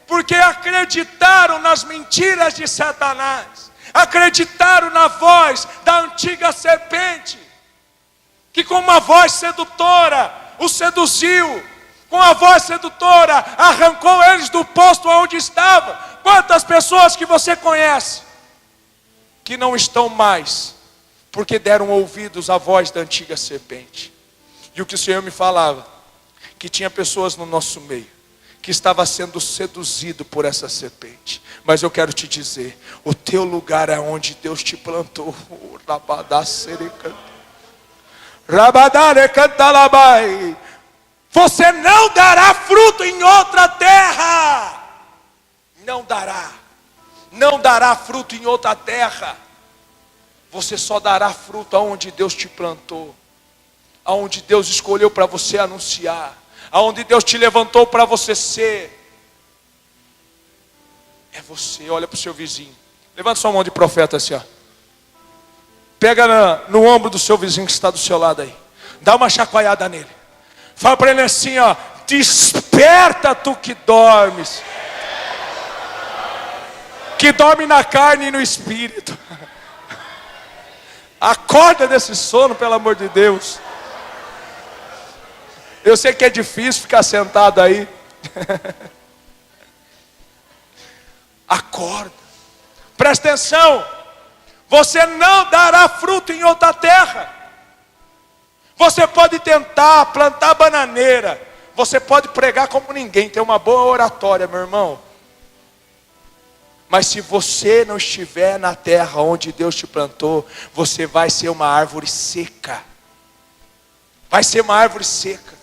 Porque acreditaram nas mentiras de Satanás, acreditaram na voz da antiga serpente, que com uma voz sedutora o seduziu, com a voz sedutora arrancou eles do posto onde estavam. Quantas pessoas que você conhece que não estão mais, porque deram ouvidos à voz da antiga serpente? E o que o Senhor me falava, que tinha pessoas no nosso meio que estava sendo seduzido por essa serpente. Mas eu quero te dizer, o teu lugar é onde Deus te plantou. Você não dará fruto em outra terra. Não dará fruto em outra terra. Você só dará fruto aonde Deus te plantou, aonde Deus escolheu para você anunciar, aonde Deus te levantou para você ser. É você. Olha para o seu vizinho, levanta sua mão de profeta assim, ó. Pega no ombro do seu vizinho que está do seu lado aí. Dá uma chacoalhada nele. Fala para ele assim, ó: desperta, tu que dormes. Que dorme na carne e no espírito. Acorda desse sono, pelo amor de Deus. Eu sei que é difícil ficar sentado aí. Acorda. Presta atenção. Você não dará fruto em outra terra. Você pode tentar plantar bananeira. Você pode pregar como ninguém, ter uma boa oratória, meu irmão. Mas se você não estiver na terra onde Deus te plantou, você vai ser uma árvore seca. Vai ser uma árvore seca.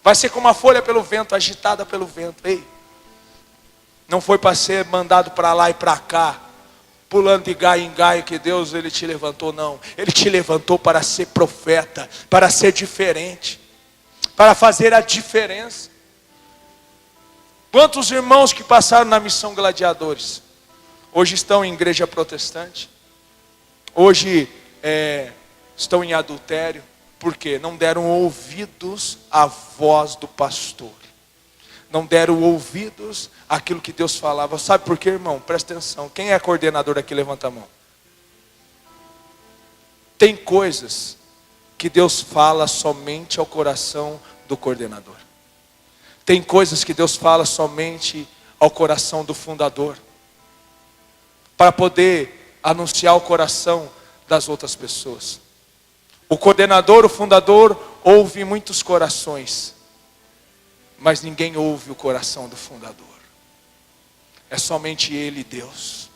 Vai ser como uma folha pelo vento, agitada pelo vento. Ei, não foi para ser mandado para lá e para cá, pulando de galho em galho, que Deus ele te levantou, não. Ele te levantou para ser profeta, para ser diferente, para fazer a diferença. Quantos irmãos que passaram na missão Gladiadores, hoje estão em igreja protestante, hoje estão em adultério, porque não deram ouvidos à voz do pastor, não deram ouvidos àquilo que Deus falava. Sabe por quê, irmão? Presta atenção. Quem é coordenador aqui? Levanta a mão. Tem coisas que Deus fala somente ao coração do coordenador. Tem coisas que Deus fala somente ao coração do fundador, para poder anunciar o coração das outras pessoas. O coordenador, o fundador, ouve muitos corações, mas ninguém ouve o coração do fundador. É somente Ele, Deus.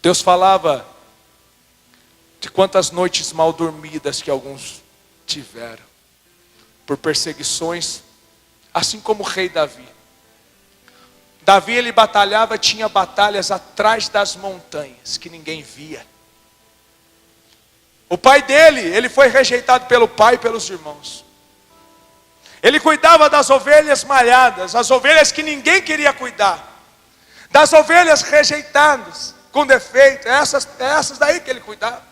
Deus falava de quantas noites mal dormidas que alguns tiveram, por perseguições, assim como o rei Davi. Davi, ele batalhava, tinha batalhas atrás das montanhas, que ninguém via. O pai dele, ele foi rejeitado pelo pai e pelos irmãos. Ele cuidava das ovelhas malhadas, as ovelhas que ninguém queria cuidar, das ovelhas rejeitadas, com defeito, essas daí que ele cuidava.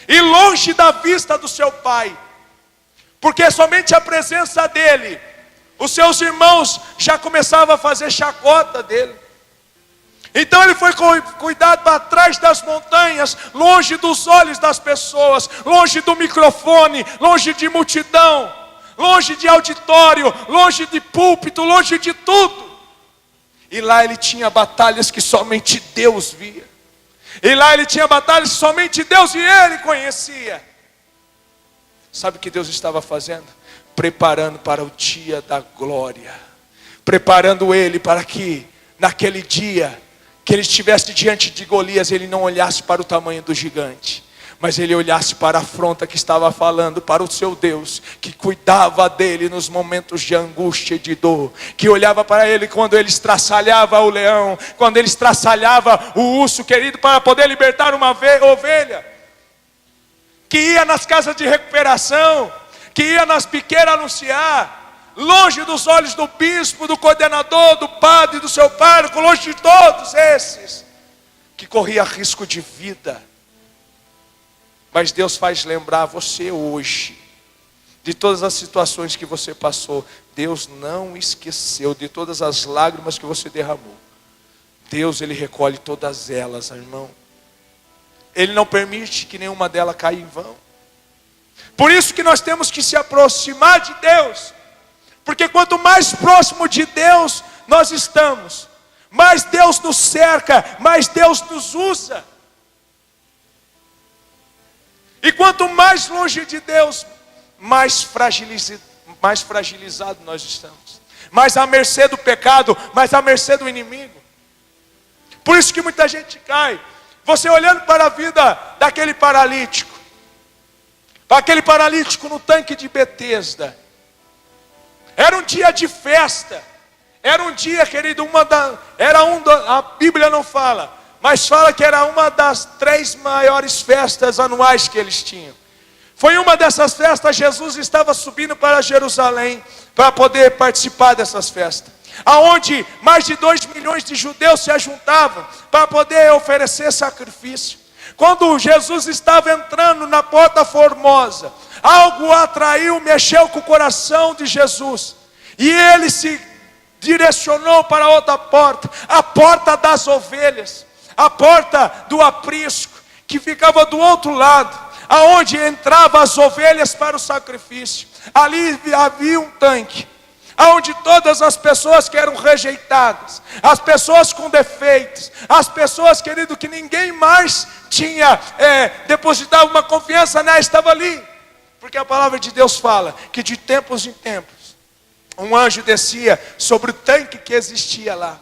E longe da vista do seu pai, porque somente a presença dele, os seus irmãos já começavam a fazer chacota dele. Então ele foi cuidado atrás das montanhas, longe dos olhos das pessoas, longe do microfone, longe de multidão, longe de auditório, longe de púlpito, longe de tudo. E lá ele tinha batalhas que somente Deus via. E lá ele tinha batalhas que somente Deus e ele conhecia. Sabe o que Deus estava fazendo? Preparando para o dia da glória. Preparando ele para que naquele dia que ele estivesse diante de Golias, ele não olhasse para o tamanho do gigante, mas ele olhasse para a afronta que estava falando, para o seu Deus, que cuidava dele nos momentos de angústia e de dor, que olhava para ele quando ele estraçalhava o leão, quando ele estraçalhava o urso querido para poder libertar uma ovelha, que ia nas casas de recuperação, que ia nas biqueiras anunciar, longe dos olhos do bispo, do coordenador, do padre, do seu pároco, longe de todos esses que corria risco de vida. Mas Deus faz lembrar você hoje de todas as situações que você passou. Deus não esqueceu de todas as lágrimas que você derramou. Deus, Ele recolhe todas elas, irmão. Ele não permite que nenhuma delas caia em vão. Por isso que nós temos que se aproximar de Deus. Porque quanto mais próximo de Deus nós estamos, mais Deus nos cerca, mais Deus nos usa. E quanto mais longe de Deus, mais fragilizado nós estamos. Mais à mercê do pecado, mais à mercê do inimigo. Por isso que muita gente cai. Você olhando para a vida daquele paralítico, aquele paralítico no tanque de Betesda. Era um dia de festa. Era um dia, querido, a Bíblia não fala, mas fala que era uma das 3 maiores festas anuais que eles tinham. Foi uma dessas festas, Jesus estava subindo para Jerusalém, para poder participar dessas festas. Aonde mais de 2 milhões de judeus se ajuntavam, para poder oferecer sacrifício. Quando Jesus estava entrando na porta formosa, algo atraiu, mexeu com o coração de Jesus. E ele se direcionou para outra porta, a porta das ovelhas, a porta do aprisco, que ficava do outro lado, aonde entravam as ovelhas para o sacrifício. Ali havia um tanque, aonde todas as pessoas que eram rejeitadas, as pessoas com defeitos, as pessoas, querido, que ninguém mais tinha depositado uma confiança nela, estava ali. Porque a palavra de Deus fala que de tempos em tempos um anjo descia sobre o tanque que existia lá,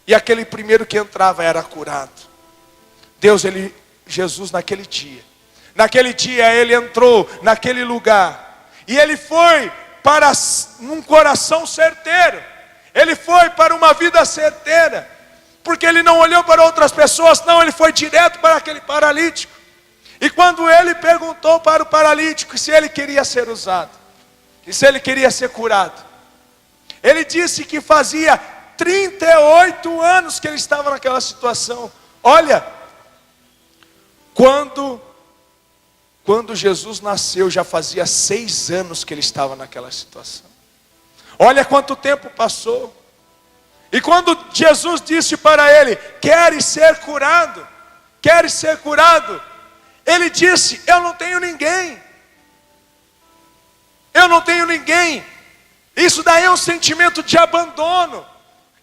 e aquele primeiro que entrava era curado. Jesus naquele dia ele entrou naquele lugar, e ele foi para um coração certeiro, ele foi para uma vida certeira, porque ele não olhou para outras pessoas, não, ele foi direto para aquele paralítico. E quando ele perguntou para o paralítico se ele queria ser usado, e se ele queria ser curado, ele disse que fazia 38 anos que ele estava naquela situação. Olha, quando Jesus nasceu, já fazia 6 anos que ele estava naquela situação. Olha quanto tempo passou. E quando Jesus disse para ele: queres ser curado? Queres ser curado? Ele disse: eu não tenho ninguém. Eu não tenho ninguém. Isso daí é um sentimento de abandono.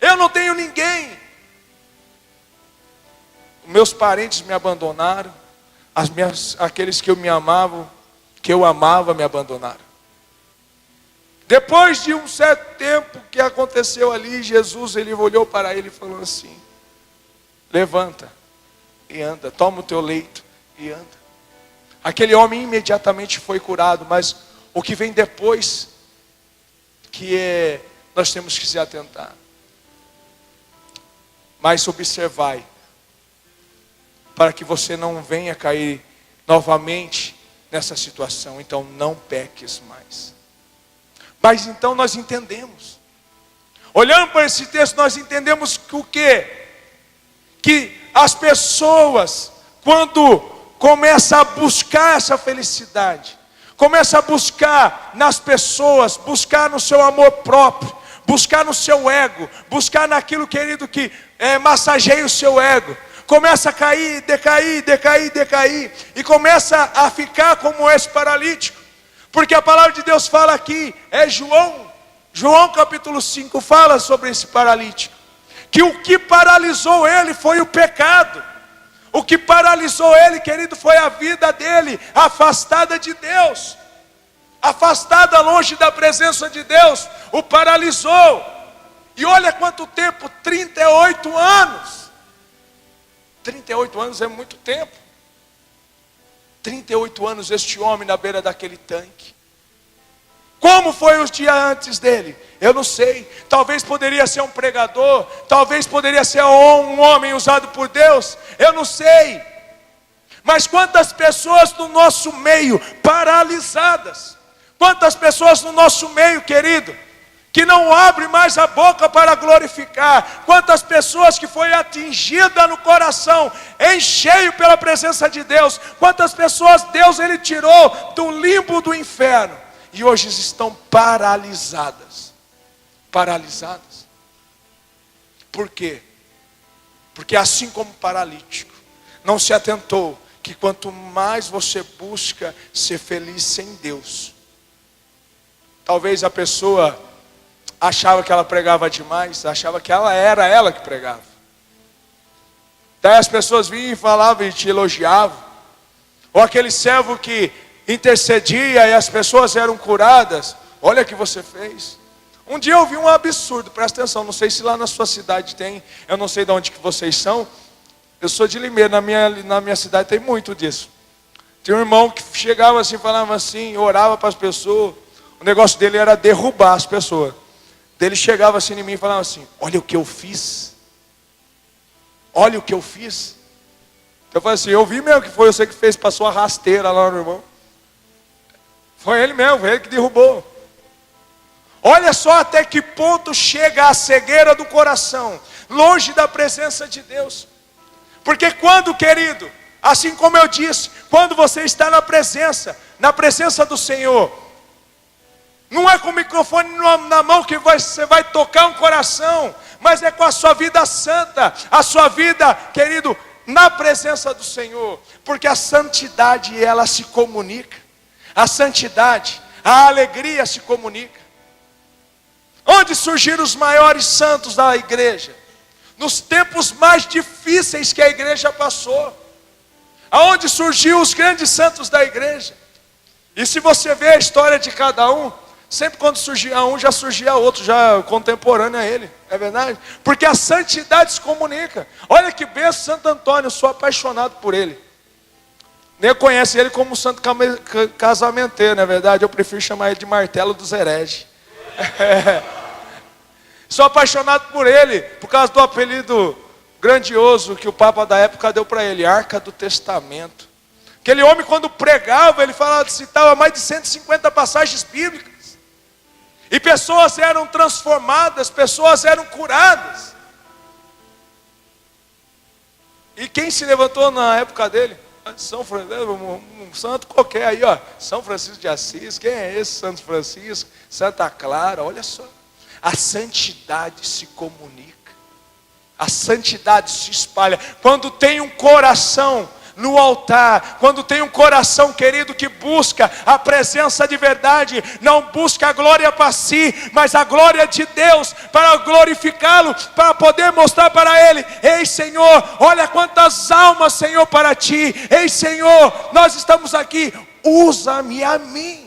Eu não tenho ninguém. Meus parentes me abandonaram. Aqueles que eu amava, me abandonaram. Depois de um certo tempo que aconteceu ali, Jesus, ele olhou para ele e falou assim: levanta e anda, toma o teu leito e anda. Aquele homem imediatamente foi curado, mas o que vem depois, nós temos que se atentar. Mas observai, para que você não venha cair novamente nessa situação. Então não peques mais. Mas então nós entendemos, olhando para esse texto, nós entendemos que o quê? Que as pessoas, quando começam a buscar essa felicidade, começam a buscar nas pessoas, buscar no seu amor próprio, buscar no seu ego, buscar naquilo, querido, que massageia o seu ego, começa a cair, decair, e começa a ficar como esse paralítico. Porque a palavra de Deus fala aqui, João capítulo 5 fala sobre esse paralítico, que o que paralisou ele foi o pecado. O que paralisou ele, querido, foi a vida dele afastada de Deus, afastada longe da presença de Deus, o paralisou. E olha quanto tempo, 38 anos. 38 anos é muito tempo. 38 anos este homem na beira daquele tanque. Como foi os dias antes dele? Eu não sei. Talvez poderia ser um pregador, talvez poderia ser um homem usado por Deus, eu não sei. Mas quantas pessoas no nosso meio paralisadas, quantas pessoas no nosso meio, querido, que não abre mais a boca para glorificar, quantas pessoas que foi atingida no coração, em cheio pela presença de Deus, quantas pessoas Deus ele tirou do limbo do inferno, e hoje estão paralisadas. Paralisadas. Por quê? Porque assim como paralítico, não se atentou que quanto mais você busca ser feliz sem Deus, talvez a pessoa achava que ela pregava demais, achava que era ela que pregava. Daí as pessoas vinham e falavam e te elogiavam. Ou aquele servo que intercedia e as pessoas eram curadas. Olha o que você fez. Um dia eu vi um absurdo, presta atenção, não sei se lá na sua cidade tem, eu não sei de onde que vocês são. Eu sou de Limeira, na minha cidade tem muito disso. Tinha um irmão que chegava assim, falava assim, orava para as pessoas. O negócio dele era derrubar as pessoas. Ele chegava assim em mim e falava assim: olha o que eu fiz. Olha o que eu fiz. Eu falei assim: eu vi mesmo que foi você que fez, passou a rasteira lá no irmão. Foi ele mesmo, foi ele que derrubou. Olha só até que ponto chega a cegueira do coração, longe da presença de Deus. Porque quando, querido, assim como eu disse, quando você está na presença do Senhor, não é com o microfone na mão que você vai tocar um coração, mas é com a sua vida santa, a sua vida, querido, na presença do Senhor. Porque a santidade, ela se comunica. A santidade, a alegria se comunica. Onde surgiram os maiores santos da igreja? Nos tempos mais difíceis que a igreja passou. Aonde surgiu os grandes santos da igreja? E se você vê a história de cada um, sempre quando surgia um, já surgia outro, já contemporâneo a ele. É verdade? Porque a santidade se comunica. Olha que benção, Santo Antônio, eu sou apaixonado por ele. Nem conhece ele como santo casamenteiro, não é verdade? Eu prefiro chamar ele de martelo dos hereges. Sou apaixonado por ele, por causa do apelido grandioso que o Papa da época deu para ele, Arca do Testamento. Aquele homem, quando pregava, ele citava mais de 150 passagens bíblicas. E pessoas eram transformadas, pessoas eram curadas. E quem se levantou na época dele? São Francisco, um santo qualquer aí, ó. São Francisco de Assis. Quem é esse Santo Francisco? Santa Clara, olha só. A santidade se comunica. A santidade se espalha. Quando tem um coração no altar, quando tem um coração, querido, que busca a presença de verdade, não busca a glória para si, mas a glória de Deus, para glorificá-lo, para poder mostrar para Ele: ei Senhor, olha quantas almas, Senhor, para Ti. Ei Senhor, nós estamos aqui, usa-me a mim.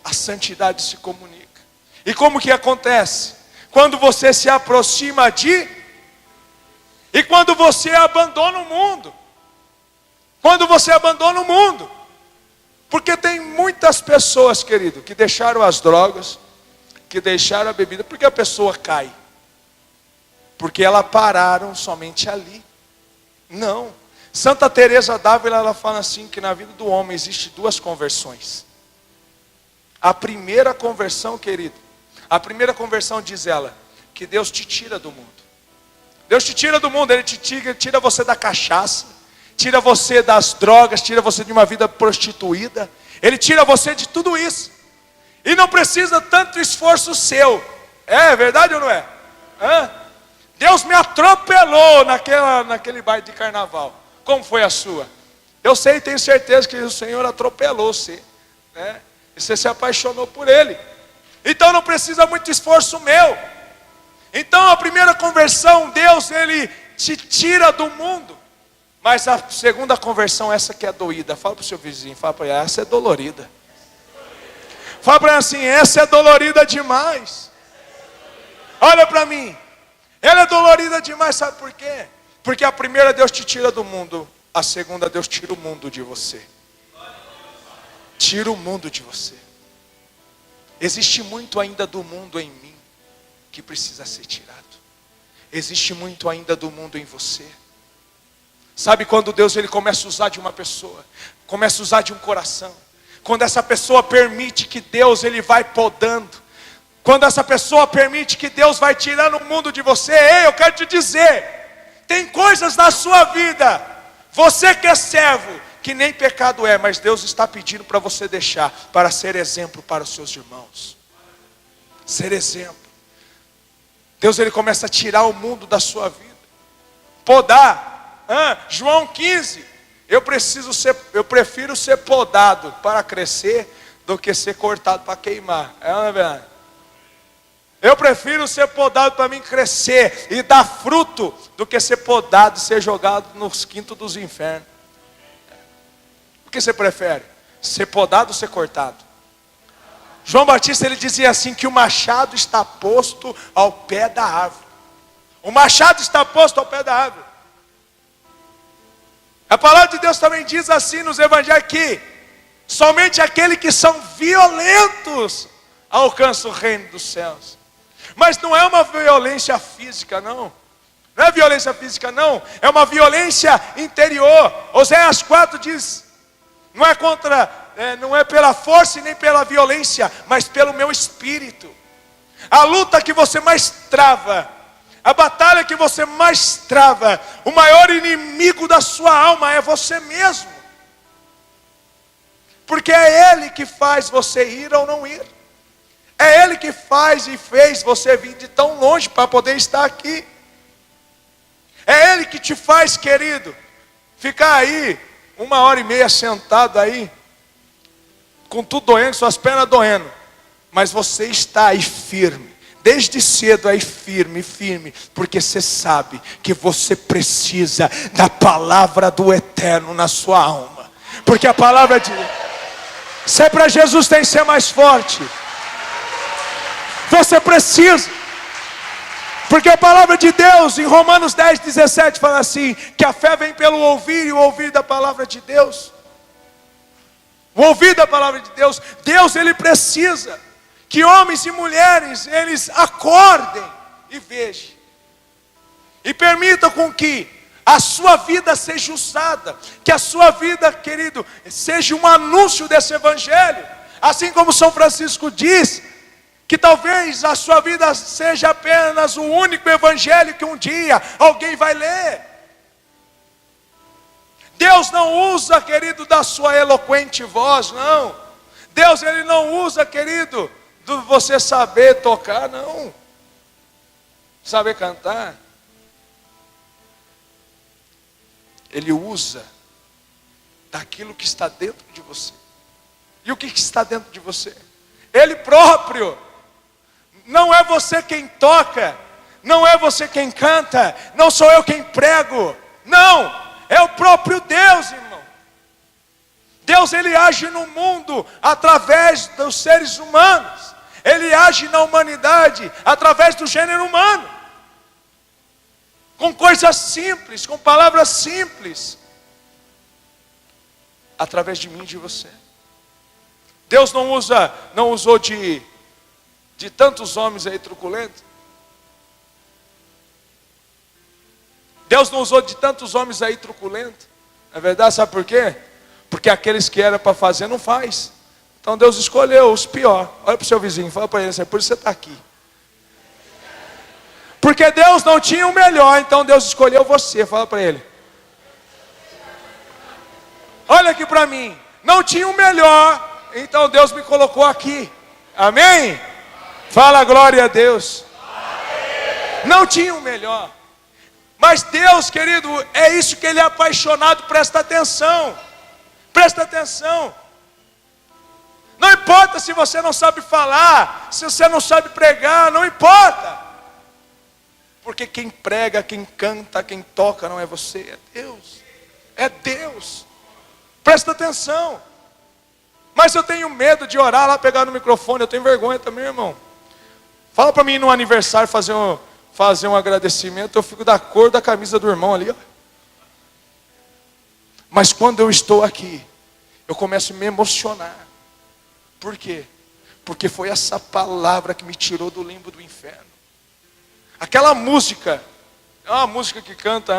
A santidade se comunica. E como que acontece? Quando você se aproxima e quando você abandona o mundo. Quando você abandona o mundo. Porque tem muitas pessoas, querido, que deixaram as drogas, que deixaram a bebida, porque a pessoa cai. Porque elas pararam somente ali. Não. Santa Teresa d'Ávila, ela fala assim, que na vida do homem existe duas conversões. A primeira conversão, querido, a primeira conversão, diz ela, que Deus te tira do mundo. Deus te tira do mundo, Ele tira você da cachaça, tira você das drogas, tira você de uma vida prostituída, Ele tira você de tudo isso. E não precisa tanto esforço seu. É verdade ou não é? Deus me atropelou naquele baile de carnaval. Como foi a sua? Eu sei, tenho certeza que o Senhor atropelou você, né? E você se apaixonou por Ele. Então não precisa muito esforço meu. Então a primeira conversão, Deus, Ele te tira do mundo. Mas a segunda conversão, essa que é doída. Fala para o seu vizinho, fala para ele: essa é dolorida. Fala para ele assim: essa é dolorida demais. Olha para mim, ela é dolorida demais, sabe por quê? Porque a primeira Deus te tira do mundo, a segunda Deus tira o mundo de você. Tira o mundo de você. Existe muito ainda do mundo em mim que precisa ser tirado. Existe muito ainda do mundo em você. Sabe quando Deus Ele começa a usar de uma pessoa, começa a usar de um coração, quando essa pessoa permite que Deus Ele vai podando, quando essa pessoa permite que Deus vai tirando o mundo de você. Ei, eu quero te dizer, tem coisas na sua vida, você que é servo, que nem pecado é, mas Deus está pedindo para você deixar, para ser exemplo para os seus irmãos. Ser exemplo. Deus Ele começa a tirar o mundo da sua vida. Podar. João 15. Eu prefiro ser podado para crescer do que ser cortado para queimar. Não é verdade? Eu prefiro ser podado para mim crescer e dar fruto, do que ser podado e ser jogado nos quintos dos infernos. O que você prefere? Ser podado ou ser cortado? João Batista, ele dizia assim, que o machado está posto ao pé da árvore. O machado está posto ao pé da árvore. A palavra de Deus também diz assim nos evangelhos, que somente aqueles que são violentos alcançam o reino dos céus. Mas não é uma violência física, não. Não é violência física, não. É uma violência interior. Oséias 4 diz: não é pela força e nem pela violência, mas pelo meu espírito. A luta que você mais trava, A batalha que você mais trava, o maior inimigo da sua alma é você mesmo. Porque é Ele que faz você ir ou não ir. É Ele que faz e fez você vir de tão longe para poder estar aqui. É Ele que te faz, querido, ficar aí 1h30 sentado aí, com tudo doendo, suas pernas doendo. Mas você está aí firme. Desde cedo aí firme, porque você sabe que você precisa da palavra do Eterno na sua alma. Porque a palavra de... Se é para Jesus, tem que ser mais forte. Você precisa. Porque a palavra de Deus, em Romanos 10:17, fala assim, que a fé vem pelo ouvir, e o ouvir da palavra de Deus. O ouvir da palavra de Deus. Deus, Ele precisa que homens e mulheres, eles acordem e vejam. E permitam com que a sua vida seja usada. Que a sua vida, querido, seja um anúncio desse evangelho. Assim como São Francisco diz, que talvez a sua vida seja apenas o único evangelho que um dia alguém vai ler. Deus não usa, querido, da sua eloquente voz, não. Deus, Ele não usa, querido, de você saber tocar, não. Saber cantar. Ele usa daquilo que está dentro de você. E o que está dentro de você? Ele próprio. Não é você quem toca, não é você quem canta, não sou eu quem prego. Não, é o próprio Deus, irmão. Deus, Ele age no mundo através dos seres humanos. Ele age na humanidade através do gênero humano. Com coisas simples, com palavras simples. Através de mim e de você. Deus não usou de tantos homens aí truculentos. Deus não usou de tantos homens aí truculentos. É verdade, sabe por quê? Porque aqueles que eram para fazer não faz. Então Deus escolheu os piores. Olha para o seu vizinho, fala para ele assim, por isso você está aqui. Porque Deus não tinha o melhor, então Deus escolheu você. Fala para ele. Olha aqui para mim. Não tinha o melhor, então Deus me colocou aqui. Amém? Fala glória a Deus. Não tinha o melhor. Mas Deus, querido, é isso que Ele é apaixonado. Presta atenção. Presta atenção. Não importa se você não sabe falar, se você não sabe pregar, não importa. Porque quem prega, quem canta, quem toca não é você, é Deus. É Deus. Presta atenção. Mas eu tenho medo de orar lá, pegar no microfone, eu tenho vergonha também, irmão. Fala para mim no aniversário fazer um agradecimento, eu fico da cor da camisa do irmão ali, ó. Mas quando eu estou aqui, eu começo a me emocionar. Por quê? Porque foi essa palavra que me tirou do limbo do inferno. Aquela música, é uma música que canta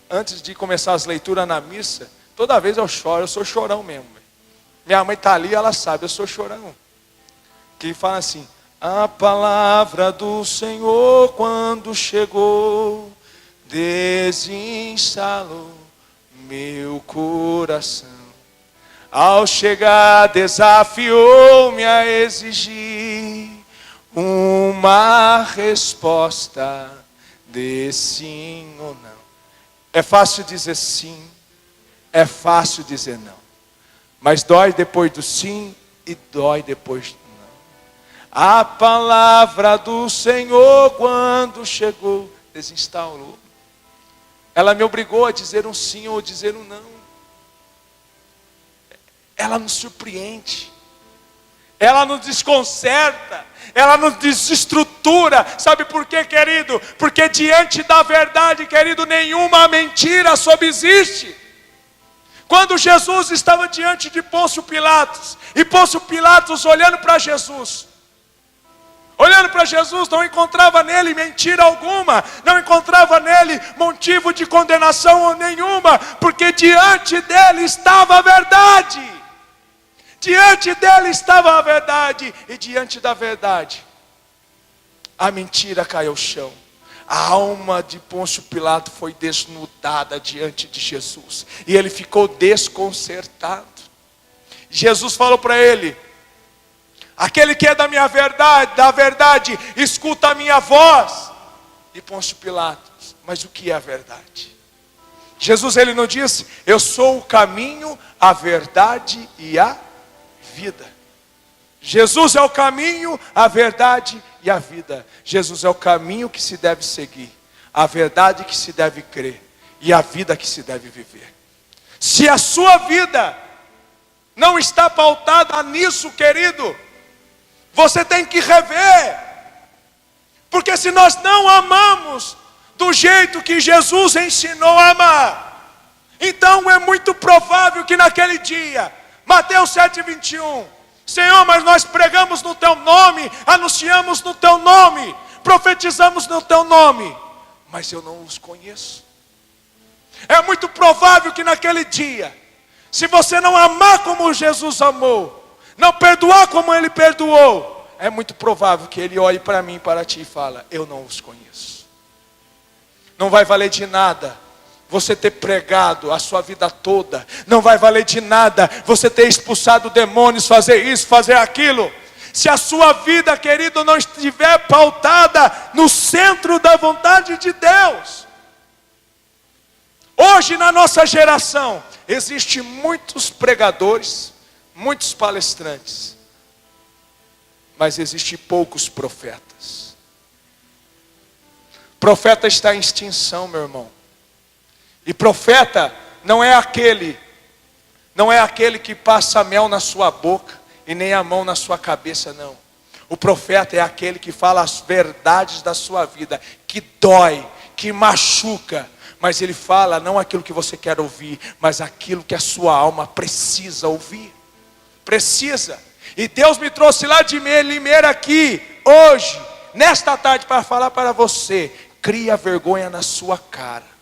antes de começar as leituras na missa. Toda vez eu choro, eu sou chorão mesmo. Minha mãe está ali, ela sabe, eu sou chorão. Que fala assim: a palavra do Senhor quando chegou, desinstalou meu coração. Ao chegar desafiou-me a exigir uma resposta de sim ou não. É fácil dizer sim, é fácil dizer não. Mas dói depois do sim e dói depois do não. A palavra do Senhor quando chegou, desinstalou. Ela me obrigou a dizer um sim ou dizer um não. Ela nos surpreende. Ela nos desconcerta. Ela nos desestrutura. Sabe por quê, querido? Porque diante da verdade, querido, nenhuma mentira subsiste. Quando Jesus estava diante de Pôncio Pilatos, e Pôncio Pilatos olhando para Jesus, não encontrava nele mentira alguma, não encontrava nele motivo de condenação nenhuma, porque diante dele estava a verdade. Diante dele estava a verdade, e diante da verdade, A mentira caiu ao chão. A alma de Pôncio Pilato foi desnudada diante de Jesus. E ele ficou desconcertado. Jesus falou para ele: aquele que é da minha verdade, da verdade, escuta a minha voz. E Pôncio Pilato: mas o que é a verdade? Jesus, ele não disse: eu sou o caminho, a verdade e a vida. Jesus é o caminho, a verdade e a vida. Jesus é o caminho que se deve seguir, a verdade que se deve crer e a vida que se deve viver. Se a sua vida não está pautada nisso, querido, você tem que rever. Porque se nós não amamos do jeito que Jesus ensinou a amar, então é muito provável que naquele dia, Mateus 7:21, Senhor, mas nós pregamos no teu nome, anunciamos no teu nome, profetizamos no teu nome, mas eu não os conheço. É muito provável que naquele dia, se você não amar como Jesus amou, não perdoar como ele perdoou, é muito provável que ele olhe para mim e para ti e fala: eu não os conheço. Não vai valer de nada você ter pregado a sua vida toda. Não vai valer de nada você ter expulsado demônios, fazer isso, fazer aquilo. Se a sua vida, querido, não estiver pautada no centro da vontade de Deus. Hoje na nossa geração, existem muitos pregadores, muitos palestrantes, mas existem poucos profetas. Profeta está em extinção, meu irmão. E profeta não é aquele que passa mel na sua boca e nem a mão na sua cabeça, não. O profeta é aquele que fala as verdades da sua vida, que dói, que machuca, mas ele fala não aquilo que você quer ouvir, mas aquilo que a sua alma precisa ouvir. Precisa. E Deus me trouxe lá de Limeira aqui, hoje, nesta tarde, para falar para você: cria vergonha na sua cara.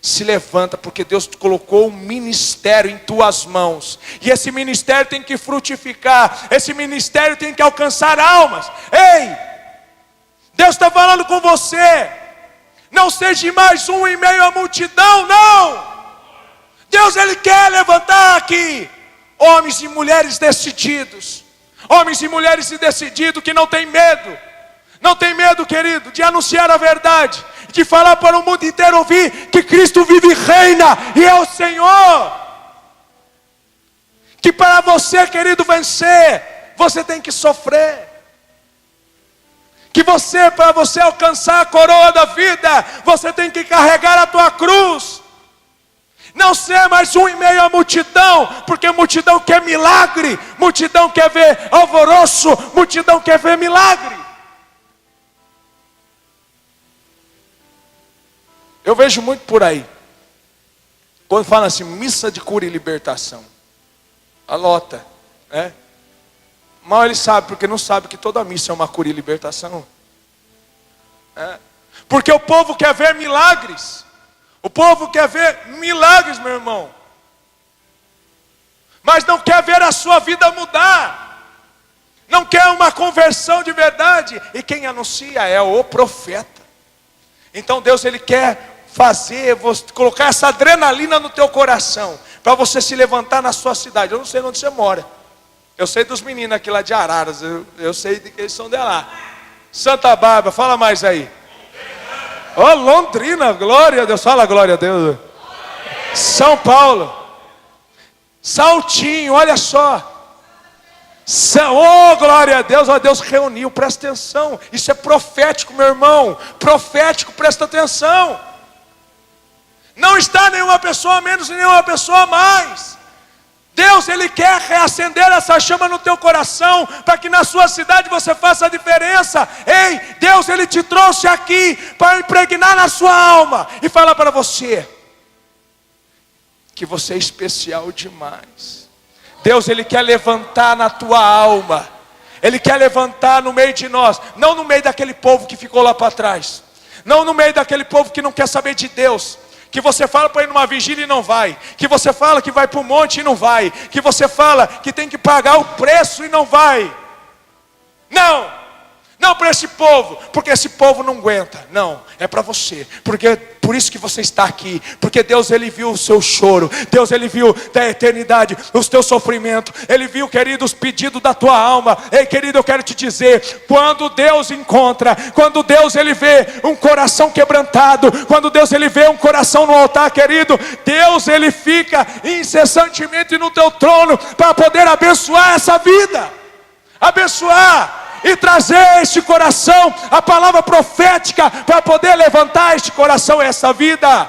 Se levanta, porque Deus colocou um ministério em tuas mãos. E esse ministério tem que frutificar. Esse ministério tem que alcançar almas. Ei! Deus está falando com você. Não seja mais um em meio à multidão, não. Deus, ele quer levantar aqui homens e mulheres decididos. Homens e mulheres decididos que não têm medo. Não tem medo, querido, de anunciar a verdade, de falar para o mundo inteiro ouvir que Cristo vive e reina e é o Senhor. Que para você, querido, vencer, você tem que sofrer. Que para você alcançar a coroa da vida, você tem que carregar a tua cruz. Não ser mais um em meio à multidão, porque a multidão quer milagre, multidão quer ver alvoroço, multidão quer ver milagre. Eu vejo muito por aí, quando falam assim, missa de cura e libertação, a lota, né? Mal ele sabe, porque não sabe que toda missa é uma cura e libertação. Porque o povo quer ver milagres, o povo quer ver milagres, meu irmão, mas não quer ver a sua vida mudar, não quer uma conversão de verdade, e quem anuncia é o profeta. Então Deus, ele quer colocar essa adrenalina no teu coração, para você se levantar na sua cidade. Eu não sei onde você mora, eu sei dos meninos aqui lá de Araras, eu sei de que eles são de lá. Santa Bárbara, fala mais aí. Oh, Londrina, glória a Deus, fala glória a Deus. São Paulo, Saltinho, olha só. Oh, glória a Deus, ó, Deus reuniu, presta atenção, isso é profético, meu irmão, profético, presta atenção. Não está nenhuma pessoa a menos e nenhuma pessoa a mais. Deus, ele quer reacender essa chama no teu coração, para que na sua cidade você faça a diferença. Ei, Deus, ele te trouxe aqui para impregnar na sua alma e falar para você que você é especial demais. Deus, ele quer levantar na tua alma, ele quer levantar no meio de nós, não no meio daquele povo que ficou lá para trás, não no meio daquele povo que não quer saber de Deus, que você fala para ir numa vigília e não vai, que você fala que vai para o monte e não vai, que você fala que tem que pagar o preço e não vai. Não, Não para esse povo, porque esse povo não aguenta. Não, é para você. Porque por isso que você está aqui. Porque Deus, Ele viu o seu choro. Deus, Ele viu da eternidade os teus sofrimentos. Ele viu, querido, os pedidos da tua alma. Ei, querido, eu quero te dizer, quando Deus encontra, quando Deus, Ele vê um coração quebrantado, quando Deus, Ele vê um coração no altar, querido, Deus, Ele fica incessantemente no teu trono para poder abençoar essa vida. Abençoar e trazer este coração, a palavra profética, para poder levantar este coração e essa vida.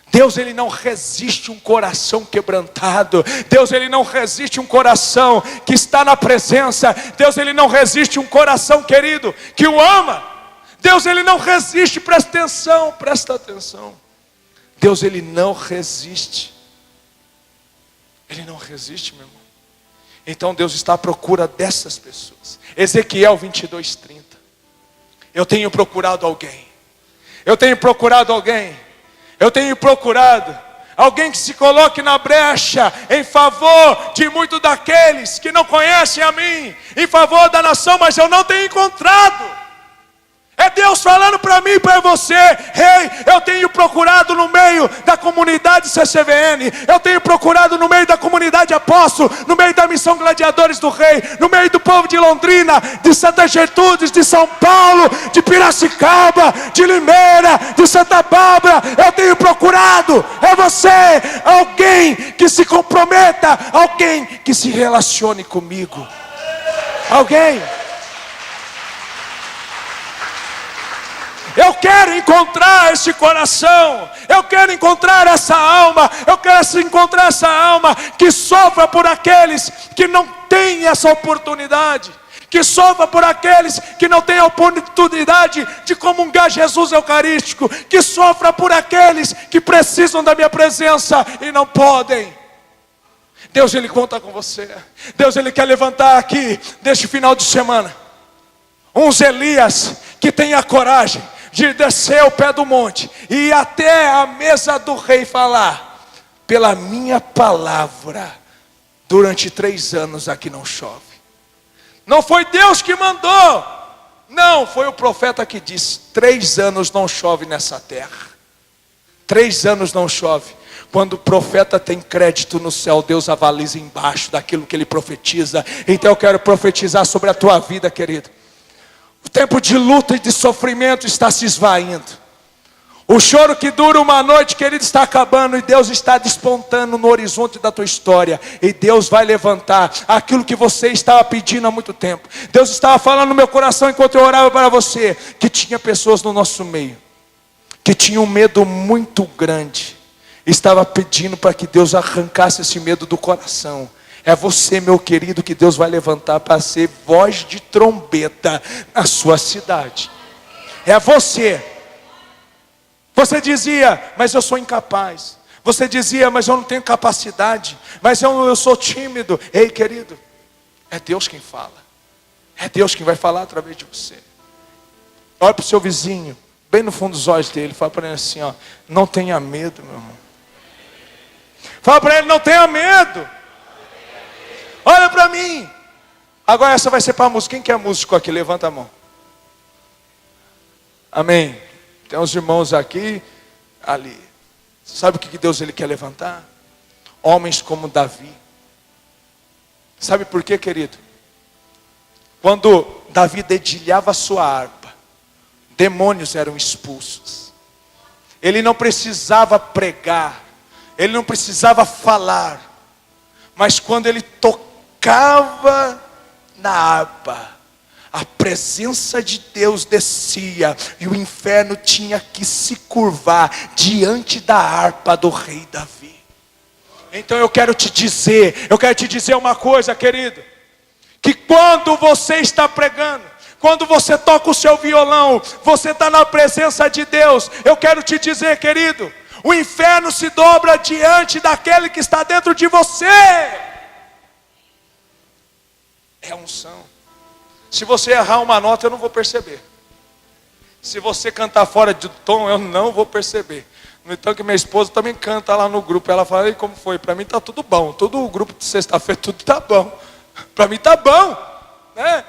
Deus, Ele não resiste um coração quebrantado. Deus, Ele não resiste um coração que está na presença. Deus, Ele não resiste um coração, querido, que o ama. Deus, Ele não resiste, presta atenção. Deus, Ele não resiste. Ele não resiste, meu irmão. Então Deus está à procura dessas pessoas. Ezequiel 22:30. Eu tenho procurado alguém. Eu tenho procurado alguém que se coloque na brecha em favor de muitos daqueles que não conhecem a mim, em favor da nação, mas eu não tenho encontrado. É Deus falando para mim e para você. Eu tenho procurado no meio da comunidade CCVN, eu tenho procurado no meio da comunidade Apóstolo, no meio da missão Gladiadores do Rei, no meio do povo de Londrina, de Santa Gertrudes, de São Paulo, de Piracicaba, de Limeira, de Santa Bárbara. Eu tenho procurado, é você, alguém que se comprometa, alguém que se relacione comigo, alguém. Eu quero encontrar esse coração, eu quero encontrar essa alma, eu quero encontrar essa alma que sofra por aqueles que não têm essa oportunidade, que sofra por aqueles que não têm a oportunidade de comungar Jesus Eucarístico, que sofra por aqueles que precisam da minha presença e não podem. Deus, Ele conta com você. Deus, Ele quer levantar aqui, neste final de semana, uns Elias que tenha coragem de descer ao pé do monte e ir até a mesa do rei falar: pela minha palavra, durante 3 anos aqui não chove. Não foi Deus que mandou, não, foi o profeta que disse: 3 anos não chove nessa terra. 3 anos não chove. Quando o profeta tem crédito no céu, Deus avaliza embaixo daquilo que ele profetiza. Então eu quero profetizar sobre a tua vida, querido. O tempo de luta e de sofrimento está se esvaindo. O choro que dura uma noite, querido, está acabando. E Deus está despontando no horizonte da tua história. E Deus vai levantar aquilo que você estava pedindo há muito tempo. Deus estava falando no meu coração enquanto eu orava para você, que tinha pessoas no nosso meio que tinham um medo muito grande, estava pedindo para que Deus arrancasse esse medo do coração. É você, meu querido, que Deus vai levantar para ser voz de trombeta na sua cidade. É você. Você dizia: mas eu sou incapaz. Você dizia: mas eu não tenho capacidade. Mas eu sou tímido. Ei, querido, é Deus quem fala. É Deus quem vai falar através de você. Olha para o seu vizinho, bem no fundo dos olhos dele, fala para ele assim, ó: não tenha medo, meu irmão. Fala para ele: não tenha medo. Olha para mim. Agora essa vai ser para a música. Quem que é músico aqui? Levanta a mão. Amém. Tem uns irmãos aqui, ali. Sabe o que Deus Ele quer levantar? Homens como Davi. Sabe por quê, querido? Quando Davi dedilhava a sua harpa, demônios eram expulsos. Ele não precisava pregar, ele não precisava falar, mas quando ele tocava na harpa, a presença de Deus descia e o inferno tinha que se curvar diante da harpa do rei Davi. Então eu quero te dizer uma coisa, querido, que quando você está pregando, quando você toca o seu violão, você está na presença de Deus. Eu quero te dizer, querido, o inferno se dobra diante daquele que está dentro de você. É unção. Se você errar uma nota, eu não vou perceber. Se você cantar fora de tom, eu não vou perceber. No entanto, que minha esposa também canta lá no grupo. Ela fala: e como foi? Para mim está tudo bom. Todo o grupo de sexta-feira, tudo está bom. Para mim está bom.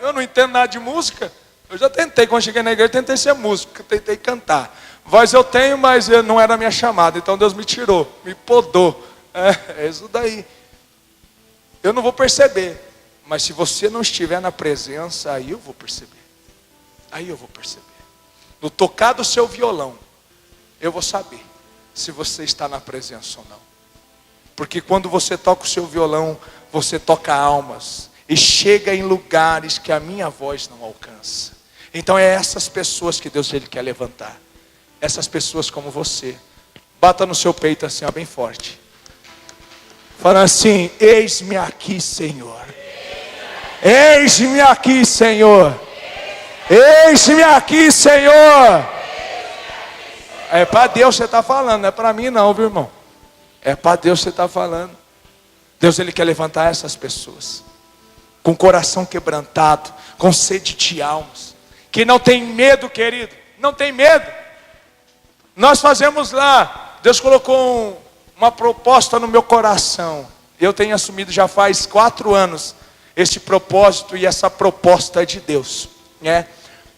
Eu não entendo nada de música. Eu já tentei, quando cheguei na igreja, tentei ser músico, tentei cantar. Voz eu tenho, mas não era a minha chamada. Então Deus me tirou, me podou. É isso daí. Eu não vou perceber. Mas se você não estiver na presença, aí eu vou perceber. Aí eu vou perceber. No tocar do seu violão, eu vou saber se você está na presença ou não. Porque quando você toca o seu violão, você toca almas. E chega em lugares que a minha voz não alcança. Então é essas pessoas que Deus ele quer levantar. Essas pessoas como você. Bata no seu peito assim, ó, bem forte. Fala assim: eis-me aqui, Senhor. Eis-me aqui, Senhor. Eis-me aqui, Senhor. É para Deus você está falando, não é para mim não, viu, irmão? É para Deus você está falando. Deus ele quer levantar essas pessoas com coração quebrantado, com sede de almas, que não tem medo, querido, não tem medo. Nós fazemos lá, Deus colocou uma proposta no meu coração. Eu tenho assumido já faz 4 anos este propósito, e essa proposta é de Deus, né?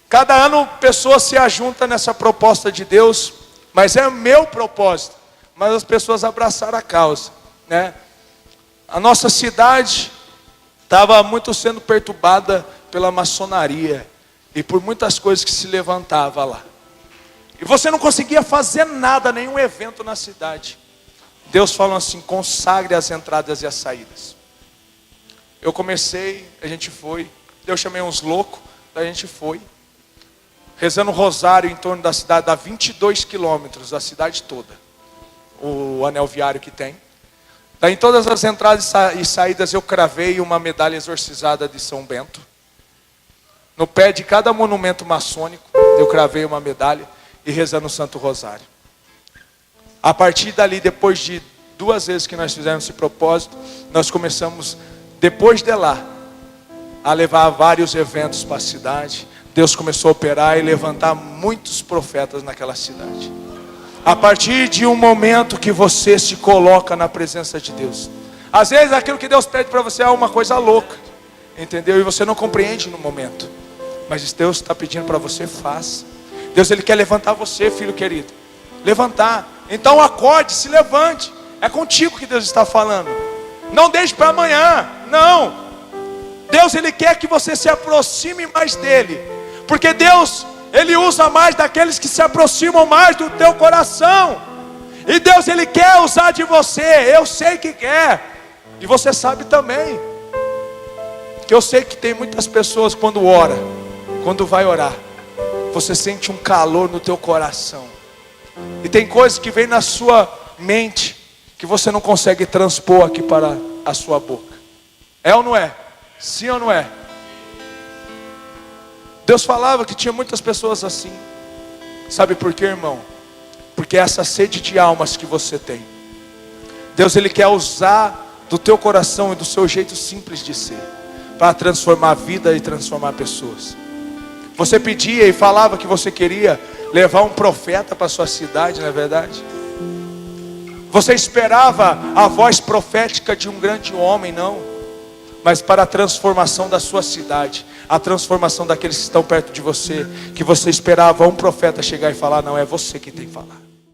Cada ano pessoas se ajuntam nessa proposta de Deus, mas é o meu propósito. Mas as pessoas abraçaram a causa, né? A nossa cidade estava muito sendo perturbada pela maçonaria e por muitas coisas que se levantava lá. E você não conseguia fazer nada, nenhum evento na cidade. Deus falou assim: consagre as entradas e as saídas. Eu comecei, a gente foi. Eu chamei uns loucos, a gente foi. Rezando um rosário em torno da cidade, dá 22 quilômetros, da cidade toda. O anel viário que tem. Daí em todas as entradas e saídas eu cravei uma medalha exorcizada de São Bento. No pé de cada monumento maçônico, eu cravei uma medalha e rezando o Santo Rosário. A partir dali, depois de 2 vezes que nós fizemos esse propósito, nós começamos, depois de lá, a levar vários eventos para a cidade. Deus começou a operar e levantar muitos profetas naquela cidade. A partir de um momento que você se coloca na presença de Deus. Às vezes aquilo que Deus pede para você é uma coisa louca, entendeu? E você não compreende no momento. Mas Deus está pedindo para você, faça. Deus ele quer levantar você, filho querido. Levantar. Então acorde, se levante. É contigo que Deus está falando. Não deixe para amanhã. Não. Deus ele quer que você se aproxime mais dele. Porque Deus, ele usa mais daqueles que se aproximam mais do teu coração. E Deus ele quer usar de você. Eu sei que quer. E você sabe também. Que eu sei que tem muitas pessoas quando ora, quando vai orar, você sente um calor no teu coração. E tem coisas que vem na sua mente que você não consegue transpor aqui para a sua boca. É ou não é? Sim ou não é? Deus falava que tinha muitas pessoas assim. Sabe por quê, irmão? Porque essa sede de almas que você tem, Deus ele quer usar do teu coração e do seu jeito simples de ser, para transformar a vida e transformar pessoas. Você pedia e falava que você queria levar um profeta para a sua cidade, não é verdade? Você esperava a voz profética de um grande homem, não. Mas para a transformação da sua cidade, a transformação daqueles que estão perto de você, que você esperava um profeta chegar e falar: não, é você que tem que falar.